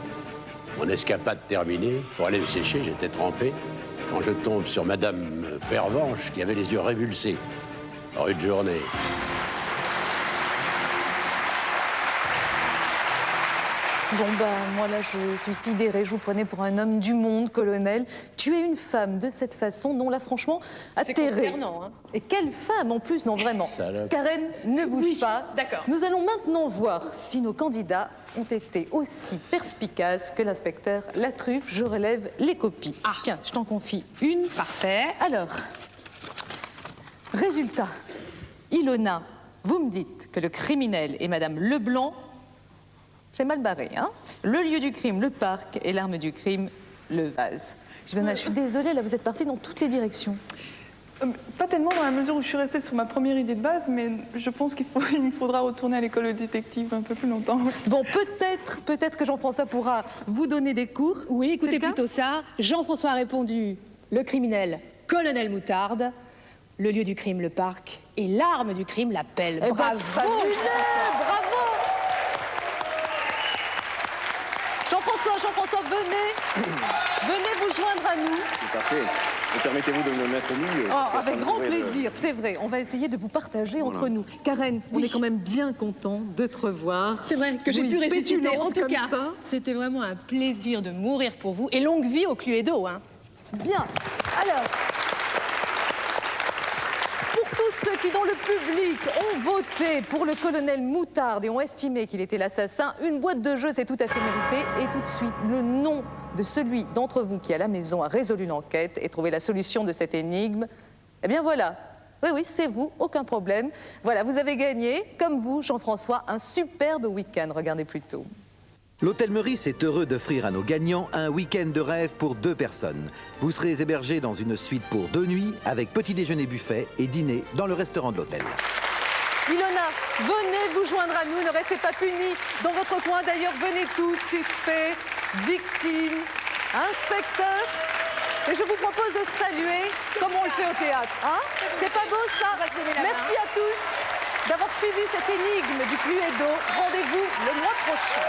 mon escapade terminée, pour aller me sécher, j'étais trempé, quand je tombe sur Madame Pervenche, qui avait les yeux révulsés, rude journée. Bon, moi là, je suis sidérée. Je vous prenais pour un homme du monde, colonel. Tuer une femme de cette façon, non, là, franchement, atterré. C'est consternant, hein. Et quelle femme, en plus, non, vraiment. Salope. Karen, ne bouge pas. d'accord. Nous allons maintenant voir si nos candidats ont été aussi perspicaces que l'inspecteur Latruffe. Je relève les copies. Tiens, je t'en confie une. Parfait. Alors, résultat. Ilona, vous me dites que le criminel est Madame Leblanc. C'est mal barré, hein? Le lieu du crime, le parc, et l'arme du crime, le vase. Ilona, je suis désolée, là, vous êtes partie dans toutes les directions. Pas tellement dans la mesure où je suis restée sur ma première idée de base, mais je pense qu'il me faudra retourner à l'école de détective un peu plus longtemps. Bon, peut-être que Jean-François pourra vous donner des cours. Oui, C'est écoutez le cas plutôt ça. Jean-François a répondu le criminel, colonel Moutarde, le lieu du crime, le parc, et l'arme du crime, la pelle. Eh ben, Bravo! fabuleux, bravo! Jean-François, venez vous joindre à nous. Tout à fait. Et permettez-vous de me mettre au milieu. Oh, avec grand plaisir, c'est vrai. On va essayer de vous partager entre nous. Karen, on est quand même bien content de te revoir. C'est vrai que j'ai pu ressusciter. En pétulante tout comme cas, ça. c'était vraiment un plaisir de mourir pour vous. Et longue vie au Cluedo, hein. Bien. Alors, pour tous ceux qui, dans le public, ont voté pour le colonel Moutarde et ont estimé qu'il était l'assassin, une boîte de jeu, c'est tout à fait mérité. Et tout de suite, le nom de celui d'entre vous qui, à la maison, a résolu l'enquête et trouvé la solution de cette énigme. Eh bien, voilà. Oui, c'est vous, aucun problème. Voilà, vous avez gagné, comme vous, Jean-François, un superbe week-end. Regardez plutôt. L'Hôtel Meurice est heureux d'offrir à nos gagnants un week-end de rêve pour 2 personnes. Vous serez hébergés dans une suite pour 2 nuits avec petit déjeuner buffet et dîner dans le restaurant de l'hôtel. Ilona, venez vous joindre à nous, ne restez pas punis. Dans votre coin, d'ailleurs, venez tous, suspects, victimes, inspecteurs. Et je vous propose de saluer comme on le fait au théâtre. Hein? C'est pas beau, ça? Merci à tous d'avoir suivi cette énigme du Cluedo. Rendez-vous le mois prochain.